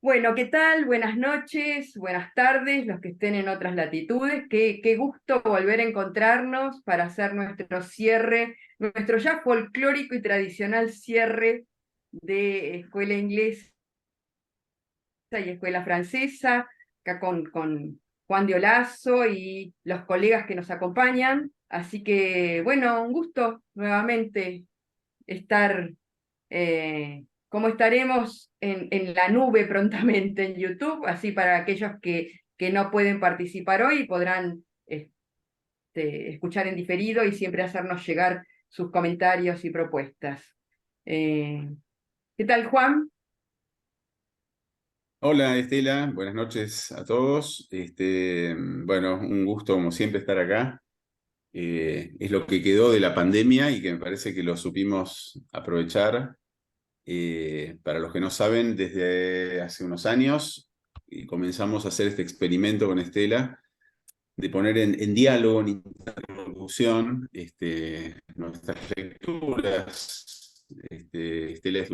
Bueno, ¿qué tal? Buenas noches, buenas tardes, los que estén en otras latitudes. Qué gusto volver a encontrarnos para hacer nuestro cierre, nuestro ya folclórico y tradicional cierre de escuela inglesa y escuela francesa, acá con Juan de Olazo y los colegas que nos acompañan. Así que, bueno, un gusto nuevamente estar, como estaremos en la nube prontamente en YouTube, así para aquellos que no pueden participar hoy podrán escuchar en diferido y siempre hacernos llegar sus comentarios y propuestas. Eh, ¿Qué tal, Juan? Hola Estela, buenas noches a todos. Bueno, un gusto como siempre estar acá. Es lo que quedó de la pandemia y que me parece que lo supimos aprovechar. Para los que no saben, desde hace unos años comenzamos a hacer este experimento con Estela de poner en diálogo, en interlocución, nuestras lecturas. Estela es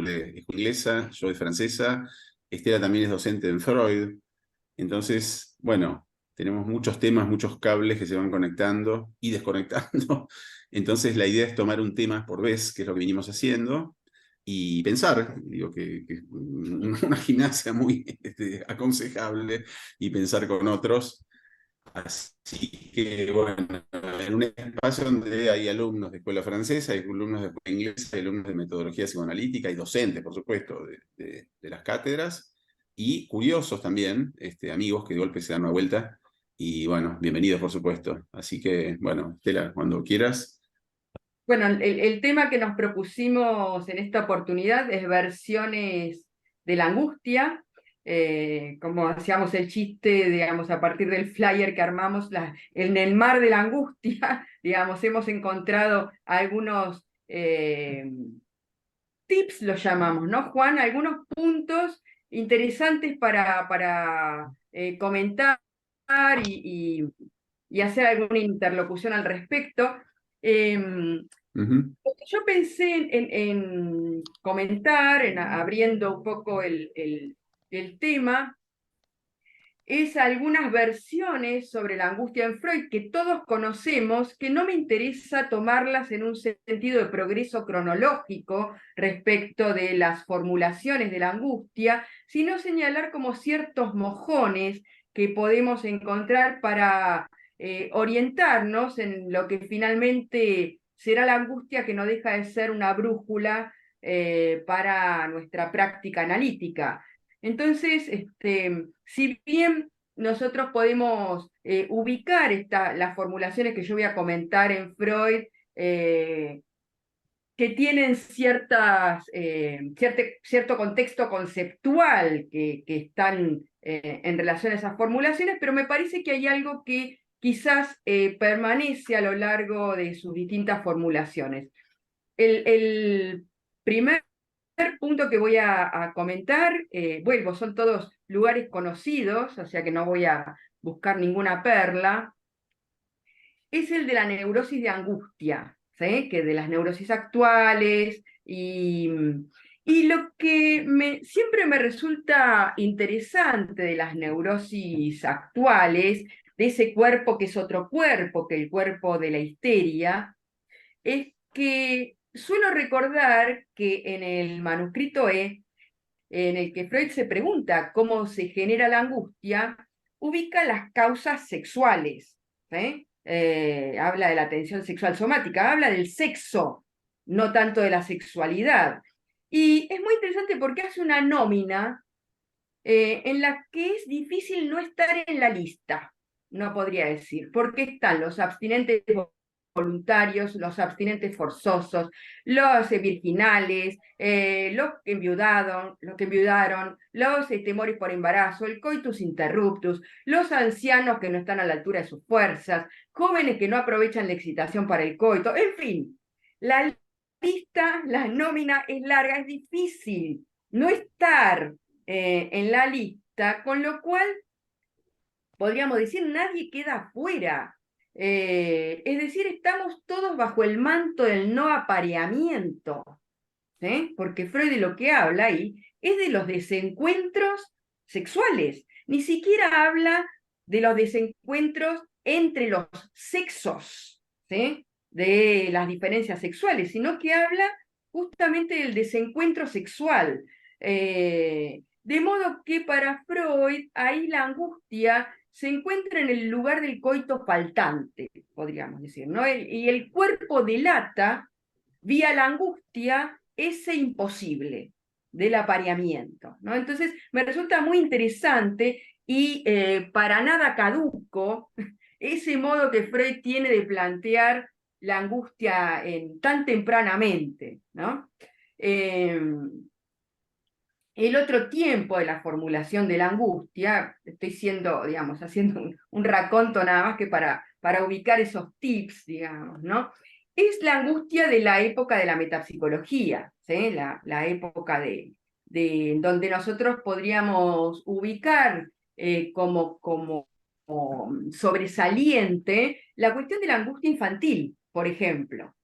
inglesa, yo es francesa. Estela también es docente en Freud. Entonces, bueno, tenemos muchos temas, muchos cables que se van conectando y desconectando. Entonces, la idea es tomar un tema por vez, que es lo que venimos haciendo, y pensar, digo que es una gimnasia muy aconsejable, y pensar con otros. Así que, bueno, en un espacio donde hay alumnos de escuela francesa, hay alumnos de escuela inglesa, hay alumnos de metodología psicoanalítica, y docentes, por supuesto, de las cátedras, y curiosos también, amigos que de golpe se dan una vuelta, y bueno, bienvenidos, por supuesto. Así que, bueno, Estela, cuando quieras. Bueno, el tema que nos propusimos en esta oportunidad es versiones de la angustia, como hacíamos el chiste, digamos, a partir del flyer que armamos en el mar de la angustia, digamos, hemos encontrado algunos tips, los llamamos, ¿no, Juan? Algunos puntos interesantes para comentar y, y hacer alguna interlocución al respecto. Em, Ujú. yo pensé en comentar, abriendo un poco el tema, es algunas versiones sobre la angustia en Freud que todos conocemos, que no me interesa tomarlas en un sentido de progreso cronológico respecto de las formulaciones de la angustia, sino señalar como ciertos mojones que podemos encontrar para orientarnos en lo que finalmente será la angustia, que no deja de ser una brújula para nuestra práctica analítica. Entonces, si bien nosotros podemos ubicar las formulaciones que yo voy a comentar en Freud, eh, que tienen cierto contexto conceptual que están en relación a esas formulaciones, pero me parece que hay algo que quizás permanece a lo largo de sus distintas formulaciones. El primer punto que voy a comentar, vuelvo, son todos lugares conocidos, o sea que no voy a buscar ninguna perla, es el de la neurosis de angustia, ¿sí? Que de las neurosis actuales y lo que siempre me resulta interesante de las neurosis actuales, de ese cuerpo que es otro cuerpo que el cuerpo de la histeria, es que suelo recordar que en el manuscrito en el que Freud se pregunta cómo se genera la angustia, ubica las causas sexuales. ¿Sí? Habla de la tensión sexual somática, habla del sexo, no tanto de la sexualidad. Y es muy interesante porque hace una nómina en la que es difícil no estar en la lista, no podría decir, porque están los abstinentes voluntarios, los abstinentes forzosos, los virginales, los que enviudaron, los temores por embarazo, el coitus interruptus, los ancianos que no están a la altura de sus fuerzas, jóvenes que no aprovechan la excitación para el coito, en fin, la lista, la nómina es larga, es difícil no estar en la lista, con lo cual podríamos decir nadie queda afuera. Es decir, estamos todos bajo el manto del no apareamiento, ¿sí? Porque Freud de lo que habla ahí es de los desencuentros sexuales, ni siquiera habla de los desencuentros entre los sexos, ¿sí? De las diferencias sexuales, sino que habla justamente del desencuentro sexual. De modo que para Freud, ahí la angustia se encuentra en el lugar del coito faltante, podríamos decir, ¿no? Y el cuerpo delata, vía la angustia, ese imposible del apareamiento, ¿no? Entonces, me resulta muy interesante y para nada caduco ese modo que Freud tiene de plantear la angustia tan tempranamente, ¿no? El otro tiempo de la formulación de la angustia, estoy siendo, digamos, haciendo un raconto nada más que para ubicar esos tips, digamos, ¿no? Es la angustia de la época de la metapsicología, ¿sí? La época donde nosotros podríamos ubicar como sobresaliente la cuestión de la angustia infantil, por ejemplo.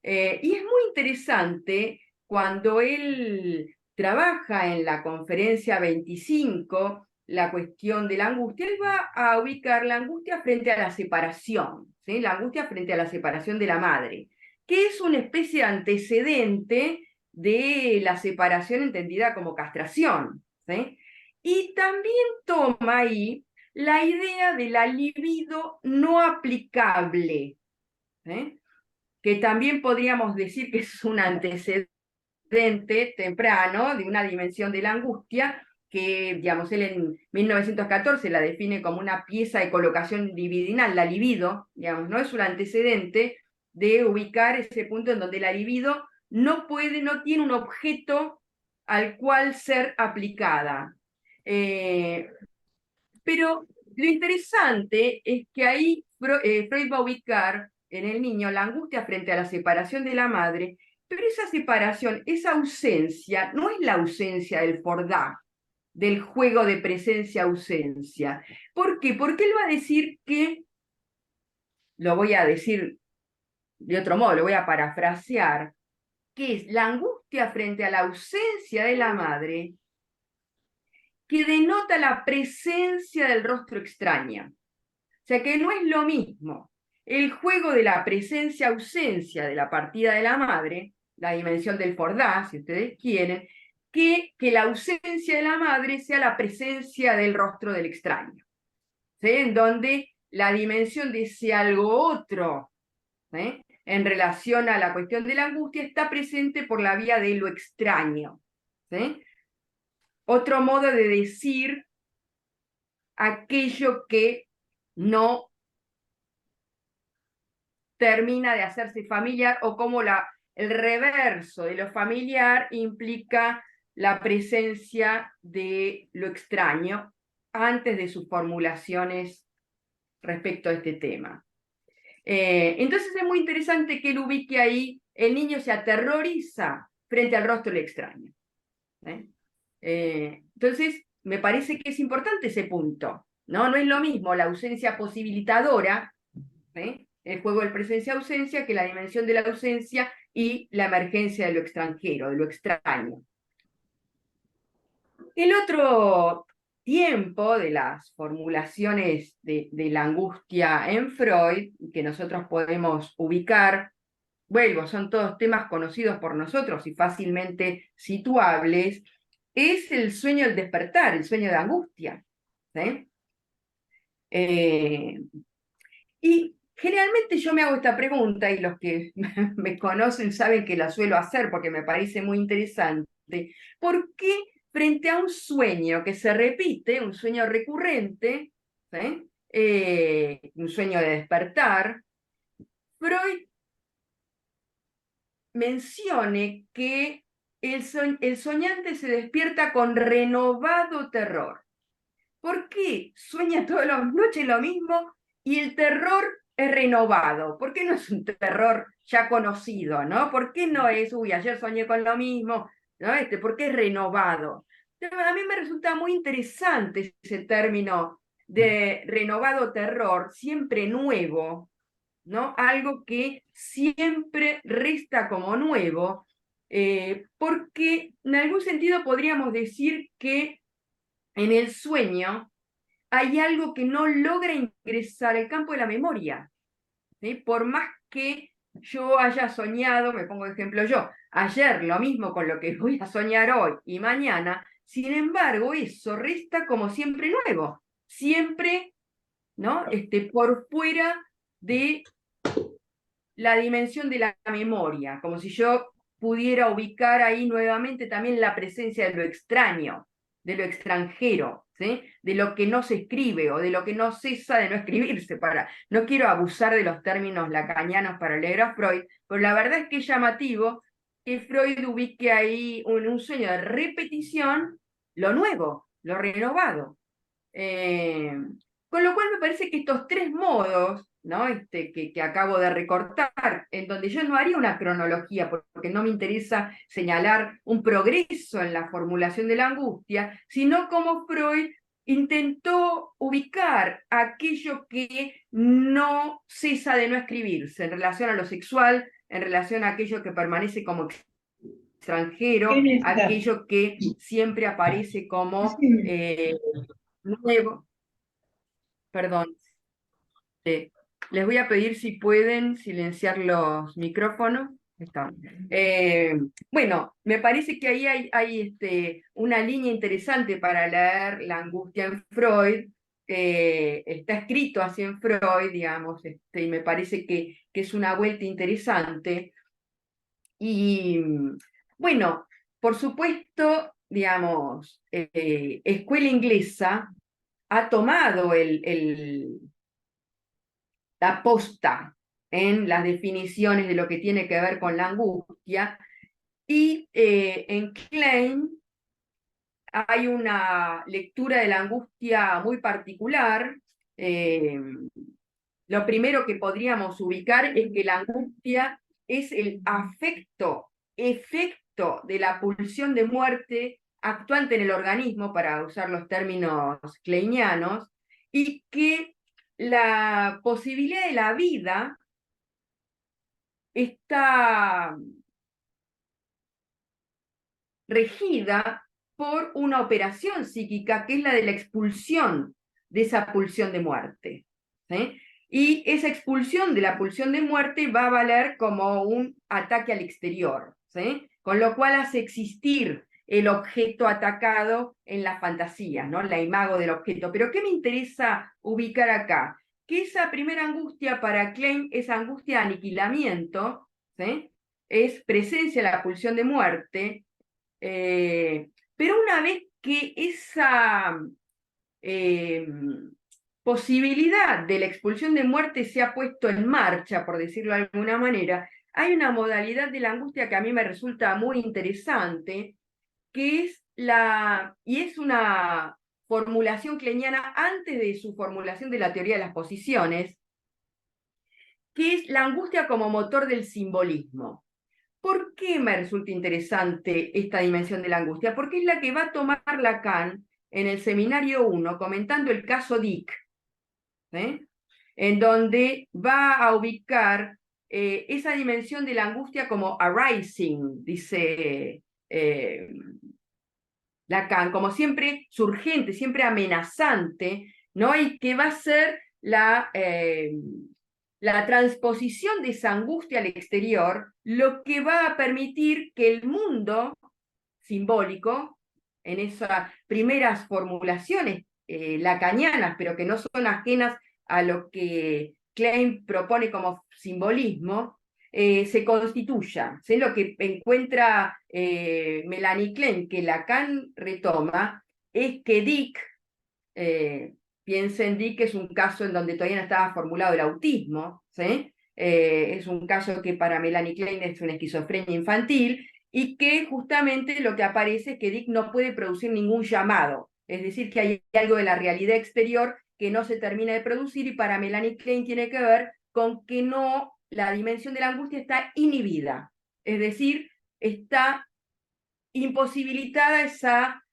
Y es muy interesante cuando él trabaja en la conferencia 25 la cuestión de la angustia, él va a ubicar la angustia frente a la separación, ¿sí? La angustia frente a la separación de la madre, que es una especie de antecedente de la separación entendida como castración, ¿sí? Y también toma ahí la idea de la libido no aplicable, ¿sí? Que también podríamos decir que es un antecedente temprano de una dimensión de la angustia, que, digamos, él en 1914 la define como una pieza de colocación libidinal, la libido, digamos, ¿no? Es un antecedente de ubicar ese punto en donde la libido no tiene un objeto al cual ser aplicada. Pero lo interesante es que ahí Freud va a ubicar en el niño la angustia frente a la separación de la madre, pero esa separación, esa ausencia, no es la ausencia del Fordá, del juego de presencia-ausencia. ¿Por qué? Porque él va a decir que, lo voy a decir de otro modo, lo voy a parafrasear, que es la angustia frente a la ausencia de la madre que denota la presencia del rostro extraño. O sea que no es lo mismo el juego de la presencia-ausencia de la partida de la madre, la dimensión del Fordá, si ustedes quieren, que la ausencia de la madre sea la presencia del rostro del extraño, ¿sí? En donde la dimensión de ese algo otro, ¿sí? En relación a la cuestión de la angustia está presente por la vía de lo extraño, ¿sí? Otro modo de decir aquello que no termina de hacerse familiar, o como el reverso de lo familiar implica la presencia de lo extraño antes de sus formulaciones respecto a este tema. Entonces es muy interesante que él ubique ahí, el niño se aterroriza frente al rostro del extraño. Entonces, me parece que es importante ese punto, ¿no? No es lo mismo la ausencia posibilitadora, el juego del presencia-ausencia, que la dimensión de la ausencia y la emergencia de lo extranjero, de lo extraño. El otro tiempo de las formulaciones de la angustia en Freud, que nosotros podemos ubicar, vuelvo, son todos temas conocidos por nosotros y fácilmente situables, es el sueño del despertar, el sueño de angustia. ¿Sí? Y generalmente yo me hago esta pregunta, y los que me conocen saben que la suelo hacer porque me parece muy interesante. ¿Por qué frente a un sueño que se repite, un sueño recurrente, ¿sí? Un sueño de despertar, Freud mencione que el soñante se despierta con renovado terror? ¿Por qué sueña todas las noches lo mismo y el terror es renovado? ¿Por qué no es un terror ya conocido, ¿no? ¿Por qué no es, uy, ayer soñé con lo mismo, ¿no? ¿Por qué es renovado? A mí me resulta muy interesante ese término de renovado terror, siempre nuevo, ¿no? Algo que siempre resta como nuevo, porque en algún sentido podríamos decir que en el sueño hay algo que no logra ingresar al campo de la memoria, ¿sí? Por más que yo haya soñado, me pongo de ejemplo yo, ayer lo mismo con lo que voy a soñar hoy y mañana, sin embargo, eso resta como siempre nuevo, siempre, ¿no? Por fuera de la dimensión de la memoria, como si yo pudiera ubicar ahí nuevamente también la presencia de lo extraño, de lo extranjero, ¿sí? De lo que no se escribe o de lo que no cesa de no escribirse. No quiero abusar de los términos lacanianos para leer a Freud, pero la verdad es que es llamativo que Freud ubique ahí en un sueño de repetición lo nuevo, lo renovado. Eh, con lo cual me parece que estos tres modos, ¿no? Que acabo de recortar, en donde yo no haría una cronología, porque no me interesa señalar un progreso en la formulación de la angustia, sino como Freud intentó ubicar aquello que no cesa de no escribirse en relación a lo sexual, en relación a aquello que permanece como extranjero, aquello que siempre aparece como nuevo. Perdón. Les voy a pedir si pueden silenciar los micrófonos. Está. Bueno, me parece que ahí hay una línea interesante para leer la angustia en Freud. Está escrito así en Freud, digamos, y me parece que es una vuelta interesante. Y bueno, por supuesto, digamos, escuela inglesa ha tomado la posta en las definiciones de lo que tiene que ver con la angustia, y en Klein hay una lectura de la angustia muy particular. Eh, lo primero que podríamos ubicar es que la angustia es el efecto de la pulsión de muerte actuante en el organismo, para usar los términos kleinianos, y que la posibilidad de la vida está regida por una operación psíquica que es la de la expulsión de esa pulsión de muerte, ¿sí? Y esa expulsión de la pulsión de muerte va a valer como un ataque al exterior, ¿sí? Con lo cual hace existir el objeto atacado en la fantasía, ¿no? La imago del objeto. Pero ¿qué me interesa ubicar acá? Que esa primera angustia para Klein es angustia de aniquilamiento, ¿sí? Es presencia de la pulsión de muerte, pero una vez que esa eh, posibilidad de la expulsión de muerte se ha puesto en marcha, por decirlo de alguna manera, hay una modalidad de la angustia que a mí me resulta muy interesante, que es y es una formulación kleiniana antes de su formulación de la teoría de las posiciones, que es la angustia como motor del simbolismo. ¿Por qué me resulta interesante esta dimensión de la angustia? Porque es la que va a tomar Lacan en el seminario 1, comentando el caso Dick, ¿eh? En donde va a ubicar esa dimensión de la angustia como arising, dice Lacan, como siempre surgente, siempre amenazante, ¿no? Y que va a ser la transposición de esa angustia al exterior, lo que va a permitir que el mundo simbólico, en esas primeras formulaciones lacanianas, pero que no son ajenas a lo que Klein propone como simbolismo, se constituya. ¿Sí? Lo que encuentra Melanie Klein, que Lacan retoma, es que Dick, piensen Dick, es un caso en donde todavía no estaba formulado el autismo, ¿sí? Es un caso que para Melanie Klein es una esquizofrenia infantil, y que justamente lo que aparece es que Dick no puede producir ningún llamado, es decir, que hay algo de la realidad exterior que no se termina de producir, y para Melanie Klein tiene que ver con que no, la dimensión de la angustia está inhibida, es decir, está imposibilitada esa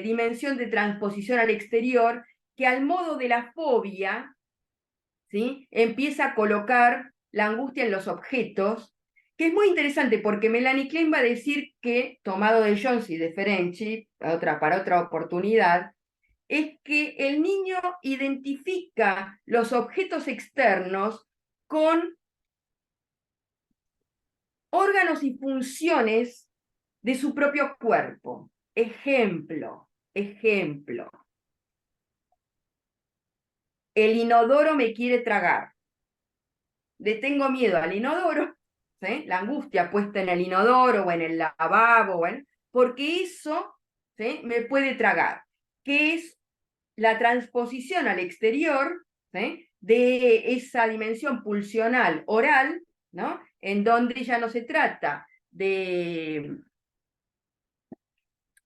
dimensión de transposición al exterior, que al modo de la fobia, ¿sí? Empieza a colocar la angustia en los objetos, que es muy interesante porque Melanie Klein va a decir que, tomado de Jones y de Ferenczi, para otra oportunidad, es que el niño identifica los objetos externos con órganos y funciones de su propio cuerpo. Ejemplo. El inodoro me quiere tragar. Le tengo miedo al inodoro, ¿sí? La angustia puesta en el inodoro o en el lavabo, bueno, porque eso, ¿sí?, me puede tragar, que es la transposición al exterior, ¿sí?, de esa dimensión pulsional oral, ¿no?, en donde ya no se trata de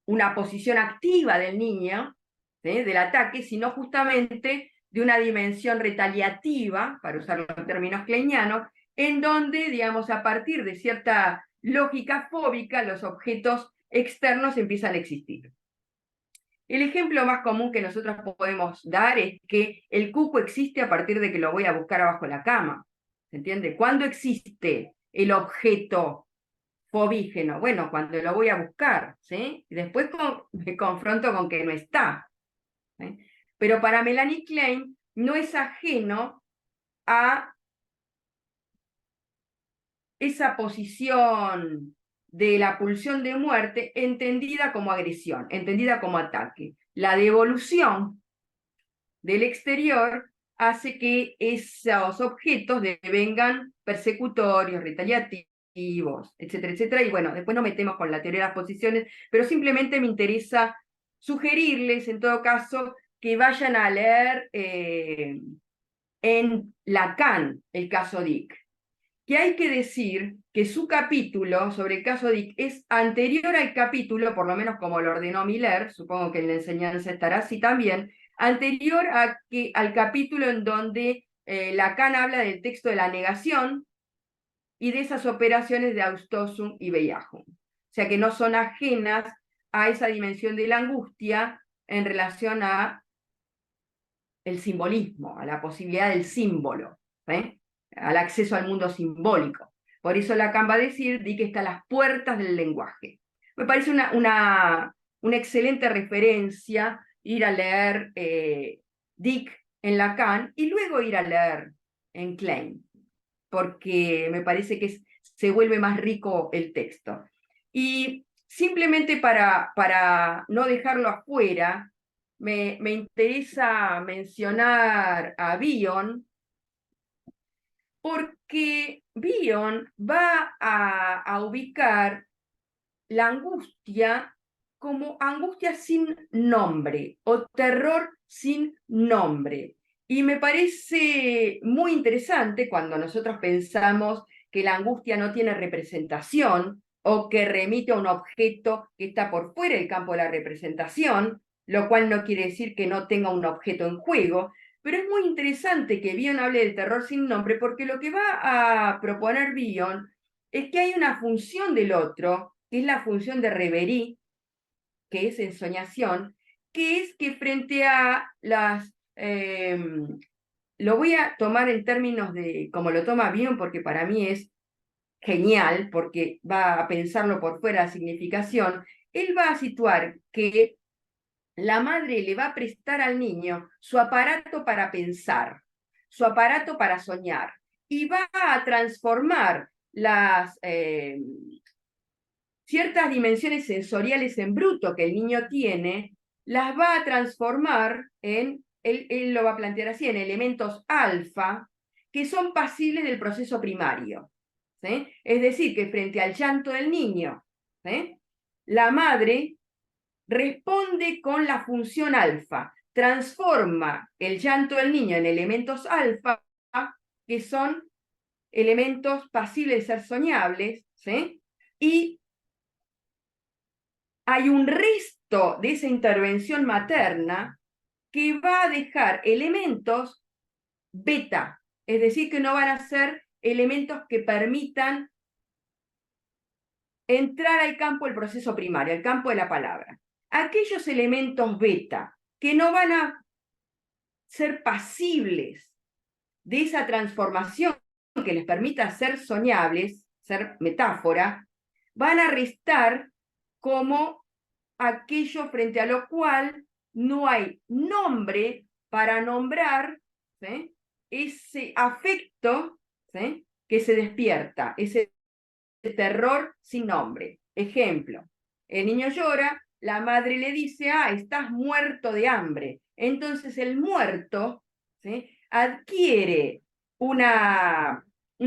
una posición activa del niño, ¿sí?, del ataque, sino justamente de una dimensión retaliativa, para usar los términos kleinianos, en donde, digamos, a partir de cierta lógica fóbica, los objetos externos empiezan a existir. El ejemplo más común que nosotros podemos dar es que el cuco existe a partir de que lo voy a buscar abajo de la cama. ¿Se entiende? ¿Cuándo existe el objeto fobígeno? Bueno, cuando lo voy a buscar, ¿sí? Y después me confronto con que no está, ¿sí? Pero para Melanie Klein no es ajeno a esa posición de la pulsión de muerte entendida como agresión, entendida como ataque. La devolución del exterior hace que esos objetos devengan persecutorios, retaliativos, etcétera, etcétera. Y bueno, después nos metemos con la teoría de las posiciones, pero simplemente me interesa sugerirles, en todo caso, que vayan a leer en Lacan el caso Dick, que hay que decir que su capítulo sobre el caso Dick es anterior al capítulo, por lo menos como lo ordenó Miller, supongo que en la enseñanza estará así también, anterior al capítulo en donde Lacan habla del texto de la negación y de esas operaciones de Austosum y Bellahum. O sea que no son ajenas a esa dimensión de la angustia en relación a el simbolismo, a la posibilidad del símbolo, ¿eh?, al acceso al mundo simbólico. Por eso Lacan va a decir, di que está a las puertas del lenguaje. Me parece una excelente referencia ir a leer Dick en Lacan y luego ir a leer en Klein, porque me parece que se vuelve más rico el texto. Y simplemente para no dejarlo afuera, me interesa mencionar a Bion, porque Bion va a ubicar la angustia como angustia sin nombre o terror sin nombre. Y me parece muy interesante cuando nosotros pensamos que la angustia no tiene representación o que remite a un objeto que está por fuera del campo de la representación, lo cual no quiere decir que no tenga un objeto en juego, pero es muy interesante que Bion hable del terror sin nombre, porque lo que va a proponer Bion es que hay una función del otro, que es la función de reverie, que es ensoñación, que es que frente a las... lo voy a tomar en términos de como lo toma Bion, porque para mí es genial, porque va a pensarlo por fuera de la significación. Él va a situar que la madre le va a prestar al niño su aparato para pensar, su aparato para soñar, y va a transformar las ciertas dimensiones sensoriales en bruto que el niño tiene, las va a transformar en, él lo va a plantear así, en elementos alfa, que son pasibles del proceso primario, ¿sí? Es decir, que frente al llanto del niño, ¿sí?, la madre responde con la función alfa, transforma el llanto del niño en elementos alfa, que son elementos pasibles de ser soñables, ¿sí?, y hay un resto de esa intervención materna que va a dejar elementos beta, es decir, que no van a ser elementos que permitan entrar al campo del proceso primario, al campo de la palabra. Aquellos elementos beta que no van a ser pasibles de esa transformación que les permita ser soñables, ser metáfora, van a restar como aquello frente a lo cual no hay nombre para nombrar, ¿sí?, ese afecto, ¿sí?, que se despierta, ese terror sin nombre. Ejemplo, el niño llora, la madre le dice, estás muerto de hambre. Entonces el muerto, ¿sí?, adquiere un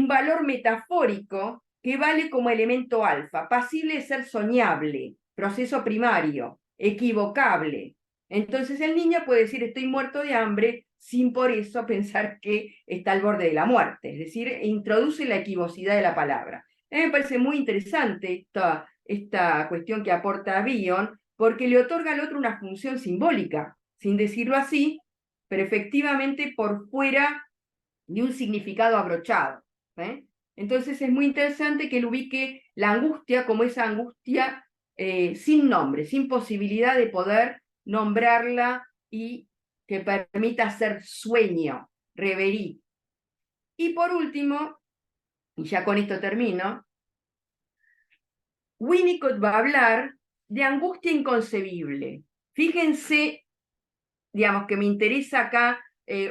valor metafórico que vale como elemento alfa, pasible de ser soñable, proceso primario, equivocable. Entonces el niño puede decir estoy muerto de hambre sin por eso pensar que está al borde de la muerte, es decir, introduce la equivocidad de la palabra. A mí me parece muy interesante esta cuestión que aporta Bion, porque le otorga al otro una función simbólica, sin decirlo así, pero efectivamente por fuera de un significado abrochado. Entonces es muy interesante que él ubique la angustia como esa angustia sin nombre, sin posibilidad de poder nombrarla y que permita ser sueño, reverie. Y por último, y ya con esto termino, Winnicott va a hablar de angustia inconcebible. Fíjense, digamos, que me interesa acá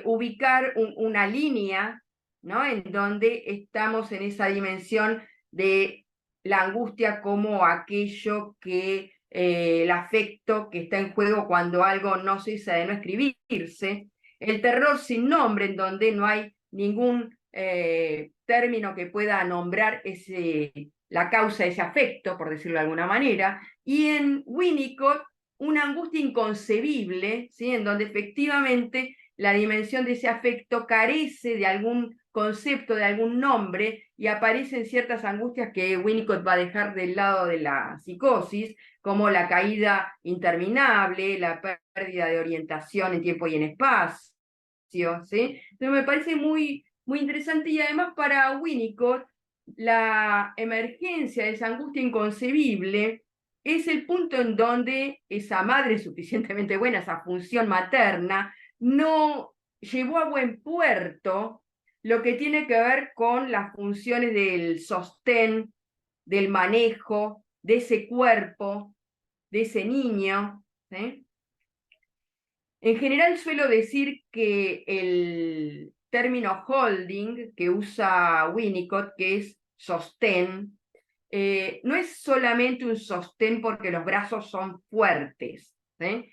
ubicar una línea, ¿no?, en donde estamos en esa dimensión de la angustia como aquello que, el afecto que está en juego cuando algo no cesa de no escribirse, el terror sin nombre, en donde no hay ningún término que pueda nombrar la causa de ese afecto, por decirlo de alguna manera, y en Winnicott una angustia inconcebible, ¿sí?, en donde efectivamente la dimensión de ese afecto carece de algún concepto, de algún nombre, y aparecen ciertas angustias que Winnicott va a dejar del lado de la psicosis, como la caída interminable, la pérdida de orientación en tiempo y en espacio, ¿sí? Entonces me parece muy, muy interesante, y además para Winnicott la emergencia de esa angustia inconcebible es el punto en donde esa madre suficientemente buena, esa función materna, no llevó a buen puerto lo que tiene que ver con las funciones del sostén, del manejo, de ese cuerpo, de ese niño, ¿sí? En general suelo decir que el término holding que usa Winnicott, que es sostén, no es solamente un sostén porque los brazos son fuertes, ¿sí?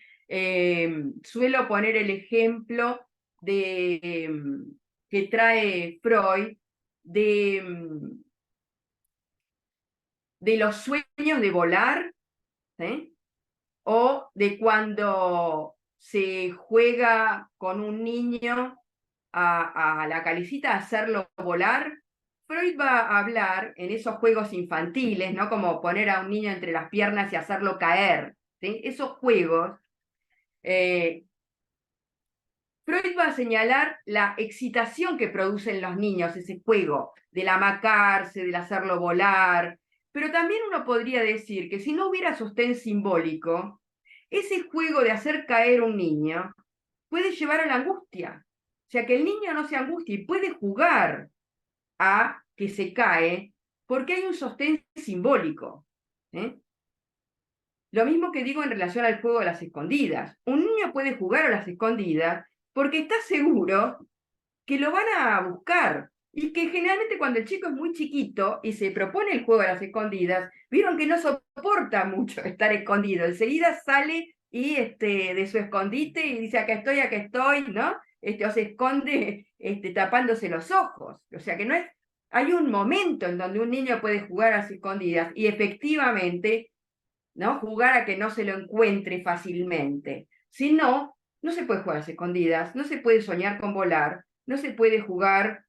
Suelo poner el ejemplo que trae Freud de los sueños de volar, ¿sí?, o de cuando se juega con un niño a la calicita, a hacerlo volar. Freud va a hablar en esos juegos infantiles, ¿no?, como poner a un niño entre las piernas y hacerlo caer, ¿sí? Esos juegos, Freud va a señalar la excitación que producen los niños, ese juego del amacarse, del hacerlo volar, pero también uno podría decir que si no hubiera sostén simbólico, ese juego de hacer caer un niño puede llevar a la angustia. O sea, que el niño no se angustie y puede jugar a que se cae porque hay un sostén simbólico. Lo mismo que digo en relación al juego de las escondidas. Un niño puede jugar a las escondidas porque está seguro que lo van a buscar. Y que generalmente cuando el chico es muy chiquito y se propone el juego de las escondidas, vieron que no soporta mucho estar escondido. Enseguida sale y de su escondite y dice acá estoy, ¿no? O se esconde tapándose los ojos. O sea que no es. Hay un momento en donde un niño puede jugar a las escondidas y efectivamente, ¿no?, jugar a que no se lo encuentre fácilmente. Si no, no se puede jugar a las escondidas, no se puede soñar con volar, no se puede jugar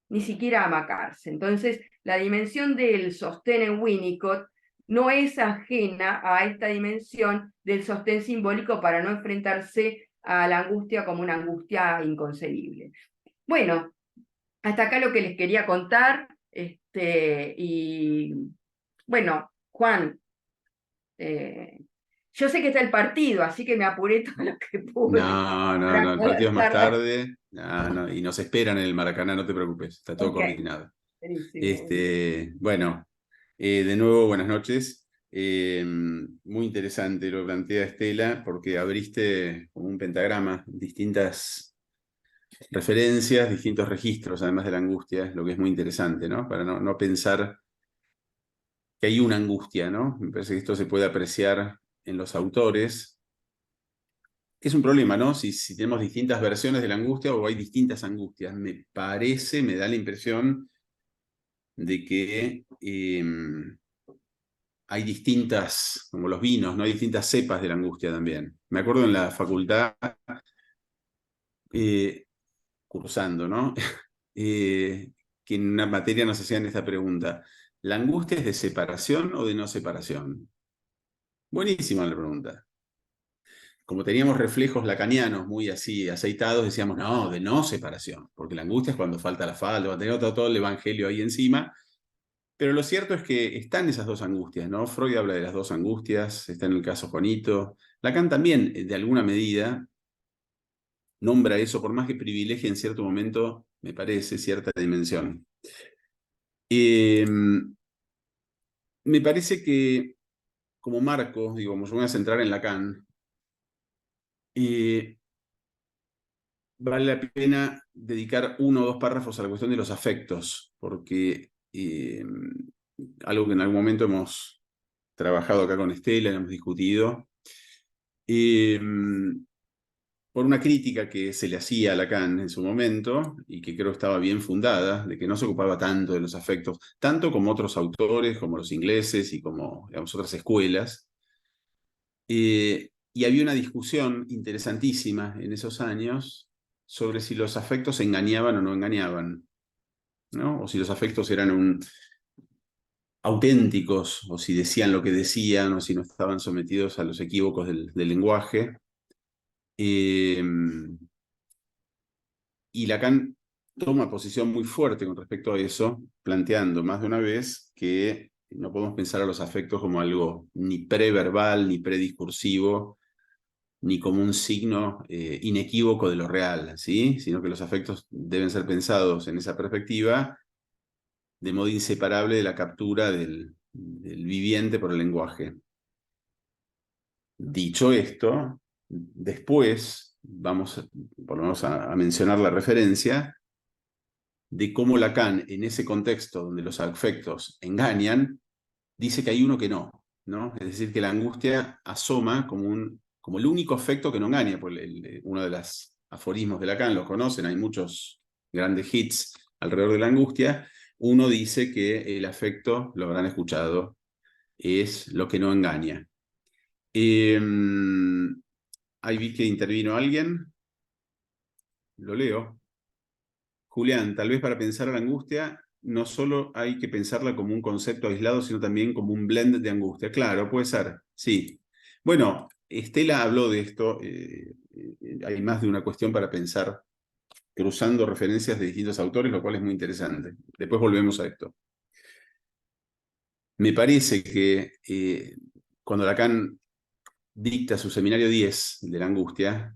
ni siquiera a amacarse. Entonces, la dimensión del sostén en Winnicott no es ajena a esta dimensión del sostén simbólico para no enfrentarse a la angustia como una angustia inconcebible. Bueno, hasta acá lo que les quería contar. Y bueno, Juan, yo sé que está el partido, así que me apuré todo lo que pude No, para el partido poder es más charlar. tarde. No, y nos esperan en el Maracaná, no te preocupes, está todo Ok, coordinado. buenísimo, buenísimo. Bueno, de nuevo, buenas noches. Muy interesante lo que plantea Estela, porque abriste como un pentagrama, distintas referencias, distintos registros, además de la angustia, lo que es muy interesante, ¿no? Para no pensar que hay una angustia, ¿no? Me parece que esto se puede apreciar en los autores. Es un problema, ¿no? Si tenemos distintas versiones de la angustia o hay distintas angustias. Me da la impresión de que hay distintas, como los vinos, ¿no? Hay distintas cepas de la angustia también. Me acuerdo en la facultad, eh, cursando, ¿no? Que en una materia nos hacían esta pregunta: ¿la angustia es de separación o de no separación? Buenísima la pregunta. Como teníamos reflejos lacanianos muy así aceitados, decíamos, no, de no separación, porque la angustia es cuando falta la falta, cuando tenemos todo el evangelio ahí encima. Pero lo cierto es que están esas dos angustias, ¿no? Freud habla de las dos angustias, está en el caso Juanito. Lacan también, de alguna medida, nombra eso, por más que privilegie en cierto momento, me parece, cierta dimensión. Eh, Me parece que, como marco, digo, como yo me voy a centrar en Lacan, vale la pena dedicar 1 o 2 párrafos a la cuestión de los afectos, porque algo que en algún momento hemos trabajado acá con Estela, hemos discutido, eh, por una crítica que se le hacía a Lacan en su momento, y que creo estaba bien fundada, de que no se ocupaba tanto de los afectos, tanto como otros autores, como los ingleses y como, digamos, otras escuelas. Y había una discusión interesantísima en esos años sobre si los afectos engañaban o no engañaban, ¿no? O si los afectos eran auténticos, o si decían lo que decían, o si no estaban sometidos a los equívocos del lenguaje. Eh, y Lacan toma posición muy fuerte con respecto a eso, planteando más de una vez que no podemos pensar a los afectos como algo ni preverbal, ni prediscursivo, ni como un signo inequívoco de lo real, ¿sí? Sino que los afectos deben ser pensados en esa perspectiva de modo inseparable de la captura del viviente por el lenguaje. Dicho esto, después vamos por lo menos a mencionar la referencia de cómo Lacan, en ese contexto donde los afectos engañan, dice que hay uno que no, ¿no? Es decir, que la angustia asoma como el único afecto que no engaña. Uno de los aforismos de Lacan, lo conocen, hay muchos grandes hits alrededor de la angustia. Uno dice que el afecto, lo habrán escuchado, es lo que no engaña. Ahí vi que intervino alguien, lo leo. Julián, tal vez para pensar a la angustia, no solo hay que pensarla como un concepto aislado, sino también como un blend de angustia. Claro, puede ser, sí. Bueno, Estela habló de esto, hay más de una cuestión para pensar cruzando referencias de distintos autores, lo cual es muy interesante. Después volvemos a esto. Me parece que cuando Lacan dicta su seminario 10 de la angustia,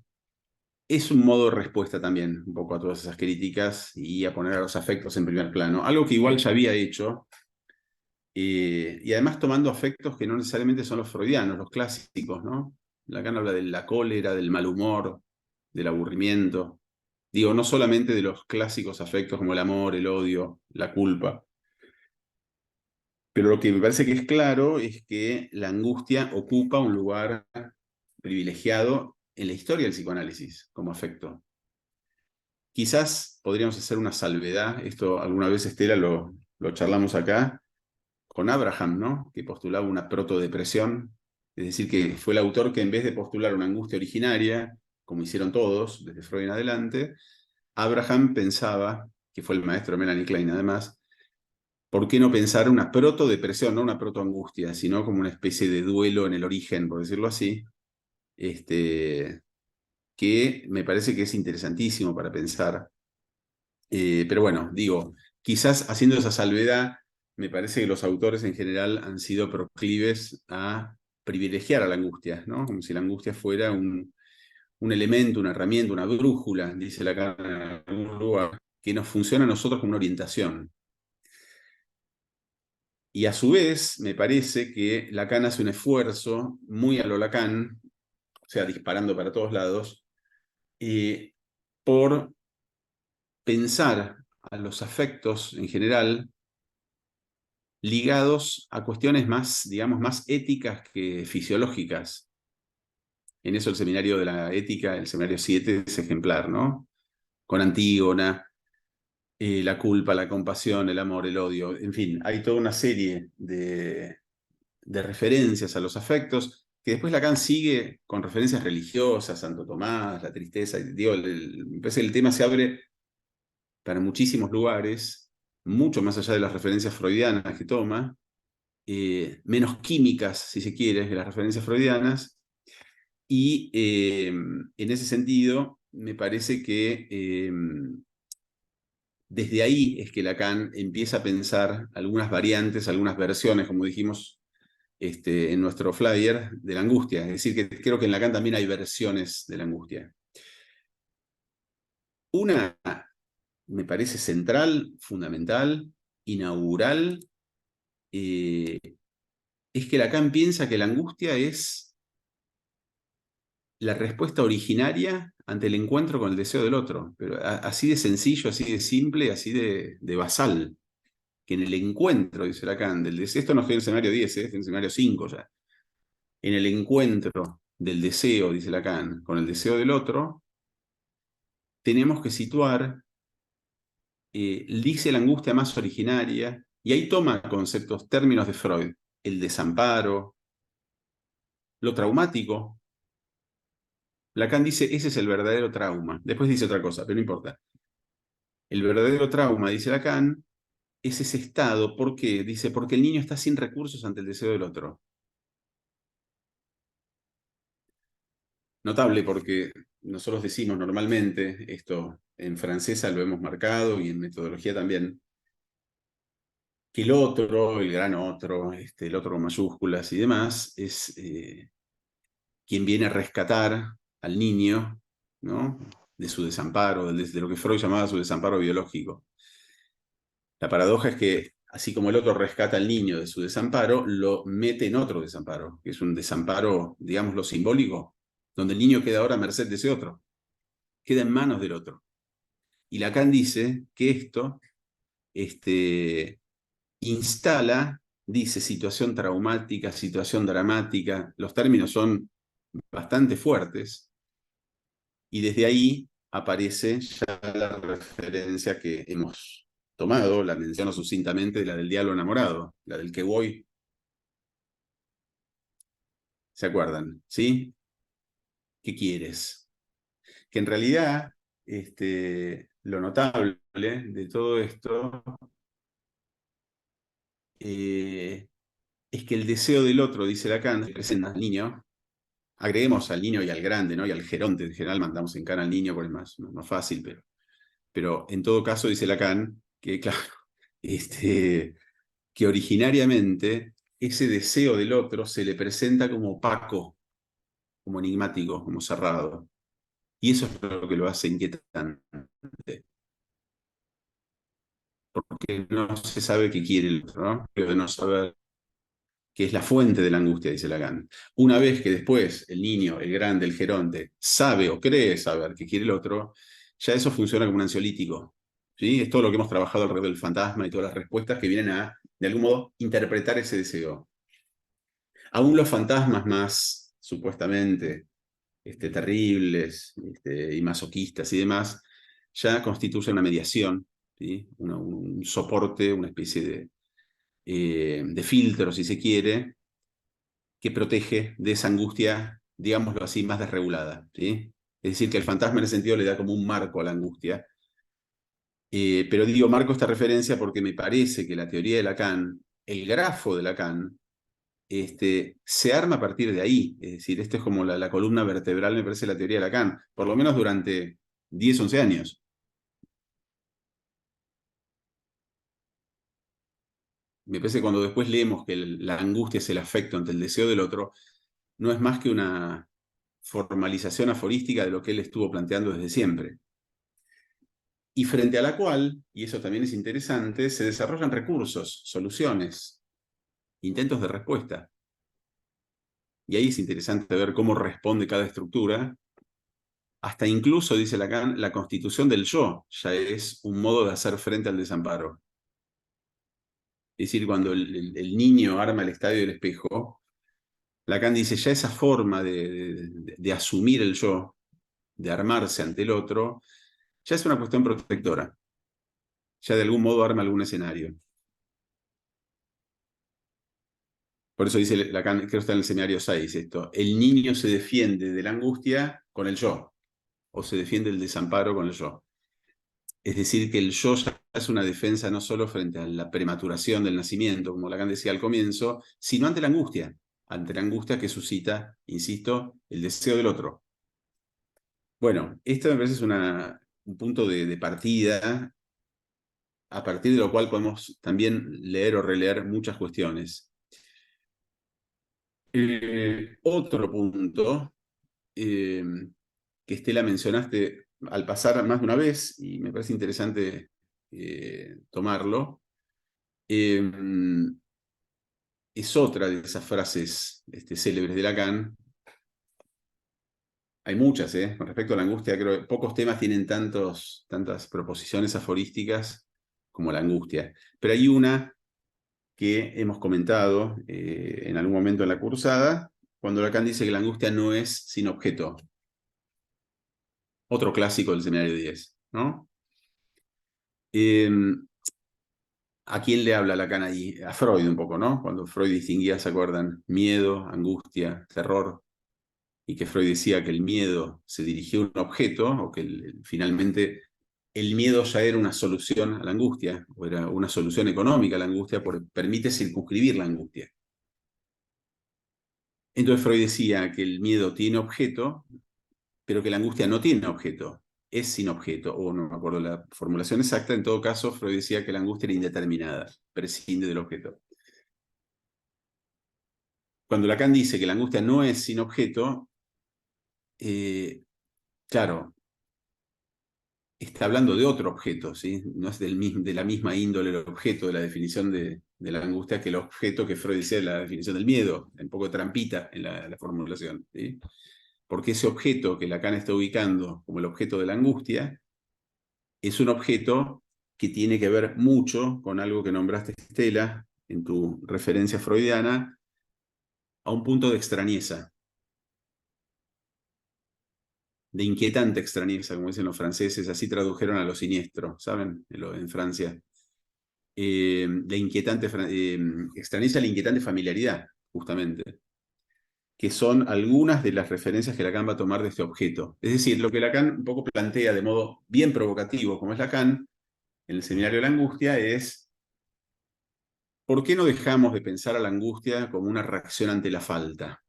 es un modo de respuesta también un poco a todas esas críticas y a poner a los afectos en primer plano. Algo que igual ya había hecho, y además tomando afectos que no necesariamente son los freudianos, los clásicos, ¿no? Lacan habla de la cólera, del mal humor, del aburrimiento. Digo, no solamente de los clásicos afectos como el amor, el odio, la culpa. Pero lo que me parece que es claro es que la angustia ocupa un lugar privilegiado en la historia del psicoanálisis como afecto. Quizás podríamos hacer una salvedad, esto alguna vez Estela lo charlamos acá, con Abraham, ¿no? Que postulaba una protodepresión, es decir, que fue el autor que en vez de postular una angustia originaria, como hicieron todos desde Freud en adelante, Abraham pensaba, que fue el maestro de Melanie Klein además, ¿por qué no pensar una protodepresión, no una protoangustia, sino como una especie de duelo en el origen, por decirlo así, que me parece que es interesantísimo para pensar. Pero bueno, digo, quizás haciendo esa salvedad, me parece que los autores en general han sido proclives a privilegiar a la angustia, ¿no? Como si la angustia fuera un elemento, una herramienta, una brújula, dice Lacan en algún lugar, que nos funciona a nosotros como una orientación. Y a su vez, me parece que Lacan hace un esfuerzo muy a lo Lacan, o sea, disparando para todos lados, por pensar a los afectos en general ligados a cuestiones más, digamos, más éticas que fisiológicas. En eso el seminario de la ética, el seminario 7, es ejemplar, ¿no? Con Antígona, la culpa, la compasión, el amor, el odio, en fin, hay toda una serie de referencias a los afectos, que después Lacan sigue con referencias religiosas, Santo Tomás, la tristeza, digo, me parece que el tema se abre para muchísimos lugares, mucho más allá de las referencias freudianas que toma, menos químicas, si se quiere, que las referencias freudianas, y en ese sentido me parece que desde ahí es que Lacan empieza a pensar algunas variantes, algunas versiones, como dijimos en nuestro flyer, de la angustia. Es decir, que creo que en Lacan también hay versiones de la angustia. Una me parece central, fundamental, inaugural, es que Lacan piensa que la angustia es la respuesta originaria ante el encuentro con el deseo del otro, pero así de sencillo, así de simple, así de basal, que en el encuentro, dice Lacan, del deseo, esto no fue en el escenario 10, en el escenario 5 ya, en el encuentro del deseo, dice Lacan, con el deseo del otro, tenemos que situar, dice la angustia más originaria, y ahí toma conceptos, términos de Freud, el desamparo, lo traumático. Lacan dice, ese es el verdadero trauma. Después dice otra cosa, pero no importa. El verdadero trauma, dice Lacan, es ese estado. ¿Por qué? Dice, porque el niño está sin recursos ante el deseo del otro. Notable porque nosotros decimos normalmente, esto en francesa lo hemos marcado y en metodología también, que el otro, el gran otro, el otro con mayúsculas y demás, es quien viene a rescatar al niño, ¿no? De su desamparo, de lo que Freud llamaba su desamparo biológico. La paradoja es que, así como el otro rescata al niño de su desamparo, lo mete en otro desamparo, que es un desamparo, digámoslo, simbólico, donde el niño queda ahora a merced de ese otro, queda en manos del otro. Y Lacan dice que esto instala, dice, situación traumática, situación dramática, los términos son bastante fuertes, y desde ahí aparece ya la referencia que hemos tomado, la menciono sucintamente, la del diablo enamorado, la del que voy, ¿se acuerdan? ¿Sí? ¿Qué quieres? Que en realidad, lo notable de todo esto es que el deseo del otro, dice Lacan, presenta al niño, agreguemos al niño y al grande, ¿no? Y al geronte, en general mandamos en cara al niño porque es más fácil, pero en todo caso dice Lacan que, claro, que originariamente ese deseo del otro se le presenta como opaco, como enigmático, como cerrado. Y eso es lo que lo hace inquietante, porque no se sabe qué quiere el otro, ¿no? Pero de no saber qué es la fuente de la angustia, dice Lacan. Una vez que después el niño, el grande, el geronte, sabe o cree saber qué quiere el otro, ya eso funciona como un ansiolítico. ¿Sí? Es todo lo que hemos trabajado alrededor del fantasma y todas las respuestas que vienen a, de algún modo, interpretar ese deseo. Aún los fantasmas más supuestamente terribles y masoquistas y demás, ya constituyen una mediación, ¿sí? Un soporte, una especie de filtro, si se quiere, que protege de esa angustia, digámoslo así, más desregulada. ¿Sí? Es decir, que el fantasma en ese sentido le da como un marco a la angustia. Pero digo, marco esta referencia porque me parece que la teoría de Lacan, el grafo de Lacan, se arma a partir de ahí. Es decir, esto es como la columna vertebral, me parece, la teoría de Lacan, por lo menos durante 10, 11 años. Me parece que cuando después leemos que la angustia es el afecto ante el deseo del otro, no es más que una formalización aforística de lo que él estuvo planteando desde siempre. Y frente a la cual, y eso también es interesante, se desarrollan recursos, soluciones. intentos de respuesta. Y ahí es interesante ver cómo responde cada estructura. Hasta incluso, dice Lacan, la constitución del yo ya es un modo de hacer frente al desamparo. Es decir, cuando el niño arma el estadio del espejo, Lacan dice, ya esa forma de asumir el yo, de armarse ante el otro, ya es una cuestión protectora. Ya de algún modo arma algún escenario. Por eso dice Lacan, creo que está en el seminario 6 esto, el niño se defiende de la angustia con el yo, o se defiende del desamparo con el yo. Es decir, que el yo ya es una defensa no solo frente a la prematuración del nacimiento, como Lacan decía al comienzo, sino ante la angustia que suscita, insisto, el deseo del otro. Bueno, esto me parece un punto de partida, a partir de lo cual podemos también leer o releer muchas cuestiones. Otro punto que Estela mencionaste al pasar más de una vez, y me parece interesante tomarlo, es otra de esas frases célebres de Lacan. Hay muchas, con respecto a la angustia, creo que pocos temas tienen tantas proposiciones aforísticas como la angustia. Pero hay una que hemos comentado en algún momento en la cursada, cuando Lacan dice que la angustia no es sin objeto. Otro clásico del seminario 10, ¿no? ¿A quién le habla Lacan ahí? A Freud un poco, ¿no? Cuando Freud distinguía, ¿se acuerdan? Miedo, angustia, terror, y que Freud decía que el miedo se dirigía a un objeto, o que finalmente el miedo ya era una solución a la angustia, o era una solución económica a la angustia, porque permite circunscribir la angustia. Entonces Freud decía que el miedo tiene objeto, pero que la angustia no tiene objeto, es sin objeto, o no me acuerdo la formulación exacta. En todo caso, Freud decía que la angustia era indeterminada, prescinde del objeto. Cuando Lacan dice que la angustia no es sin objeto, claro, está hablando de otro objeto, ¿sí? No es de la misma índole el objeto de la definición de la angustia que el objeto que Freud decía de la definición del miedo, un poco trampita en la formulación, ¿sí? Porque ese objeto que Lacan está ubicando como el objeto de la angustia es un objeto que tiene que ver mucho con algo que nombraste, Estela, en tu referencia freudiana, a un punto de extrañeza, de inquietante extrañeza, como dicen los franceses, así tradujeron a lo siniestro, ¿saben? En Francia. De inquietante extrañeza, la inquietante familiaridad, justamente, que son algunas de las referencias que Lacan va a tomar de este objeto. Es decir, lo que Lacan un poco plantea de modo bien provocativo, como es Lacan, en el seminario de la angustia, es ¿por qué no dejamos de pensar a la angustia como una reacción ante la falta,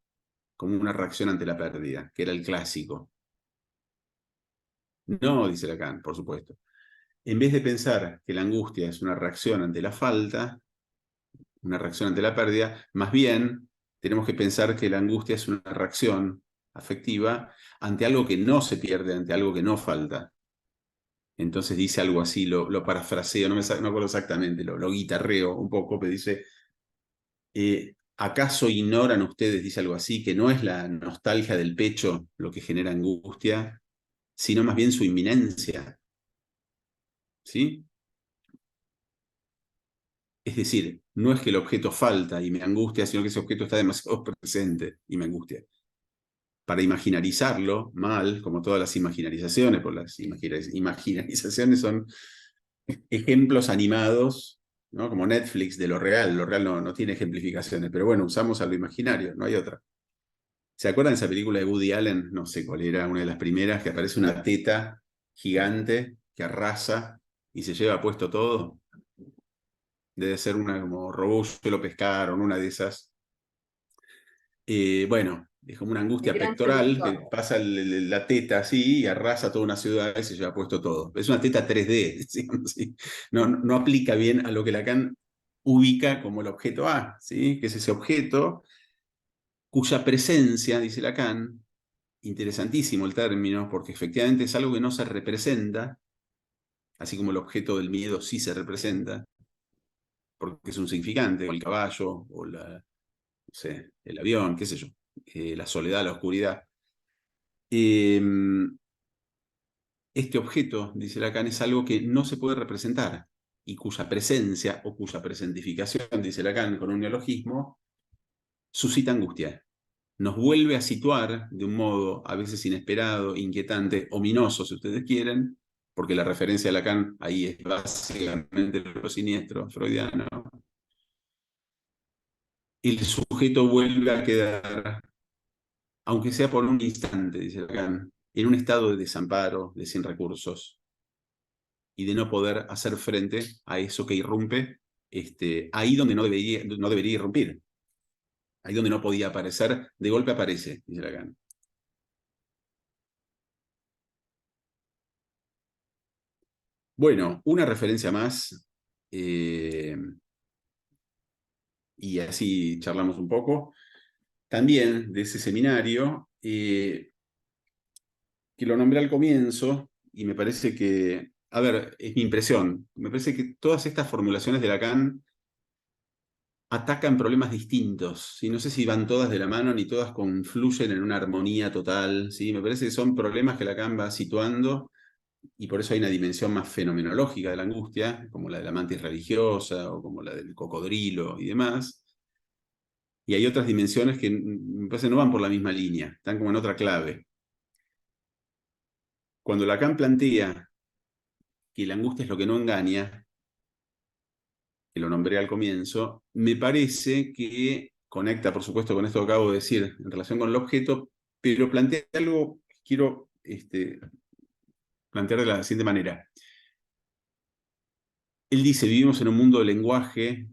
como una reacción ante la pérdida, que era el clásico? No, dice Lacan, por supuesto. En vez de pensar que la angustia es una reacción ante la falta, una reacción ante la pérdida, más bien tenemos que pensar que la angustia es una reacción afectiva ante algo que no se pierde, ante algo que no falta. Entonces dice algo así, lo parafraseo, no acuerdo exactamente, lo guitarreo un poco, pero dice, ¿acaso ignoran ustedes, dice algo así, que no es la nostalgia del pecho lo que genera angustia, sino más bien su inminencia? ¿Sí? Es decir, no es que el objeto falta y me angustia, sino que ese objeto está demasiado presente y me angustia. Para imaginarizarlo mal, como todas las imaginarizaciones, porque las imaginarizaciones son ejemplos animados, ¿no? Como Netflix de lo real no tiene ejemplificaciones, pero bueno, usamos a lo imaginario, no hay otra. ¿Se acuerdan de esa película de Woody Allen? No sé cuál era, una de las primeras, que aparece una teta gigante que arrasa y se lleva puesto todo. Debe ser una como Robusto lo pescaron, una de esas. Bueno, es como una El angustia gran pectoral que seductor. pasa la teta así y arrasa toda una ciudad y se lleva puesto todo. Es una teta 3D, ¿sí? No aplica bien a lo que Lacan ubica como el objeto A, ¿sí? Que es ese objeto cuya presencia, dice Lacan, interesantísimo el término, porque efectivamente es algo que no se representa, así como el objeto del miedo sí se representa, porque es un significante, o el caballo, o no sé, el avión, qué sé yo, la soledad, la oscuridad. Este objeto, dice Lacan, es algo que no se puede representar y cuya presencia o cuya presentificación, dice Lacan con un neologismo, suscita angustia. Nos vuelve a situar de un modo a veces inesperado, inquietante, ominoso, si ustedes quieren, porque la referencia a Lacan ahí es básicamente lo siniestro freudiano. El sujeto vuelve a quedar, aunque sea por un instante, dice Lacan, en un estado de desamparo, de sin recursos, y de no poder hacer frente a eso que irrumpe ahí donde no debería irrumpir, ahí donde no podía aparecer, de golpe aparece, dice Lacan. Bueno, una referencia más, y así charlamos un poco, también de ese seminario, que lo nombré al comienzo, y me parece que, a ver, es mi impresión, me parece que todas estas formulaciones de Lacan atacan problemas distintos, ¿sí? No sé si van todas de la mano ni todas confluyen en una armonía total, ¿sí? Me parece que son problemas que Lacan va situando, y por eso hay una dimensión más fenomenológica de la angustia, como la de la mantis religiosa o como la del cocodrilo y demás. Y hay otras dimensiones que me parece no van por la misma línea, están como en otra clave. Cuando Lacan plantea que la angustia es lo que no engaña, que lo nombré al comienzo, me parece que conecta, por supuesto, con esto que acabo de decir en relación con el objeto, pero plantea algo que quiero plantear de la siguiente manera. Él dice, vivimos en un mundo del lenguaje,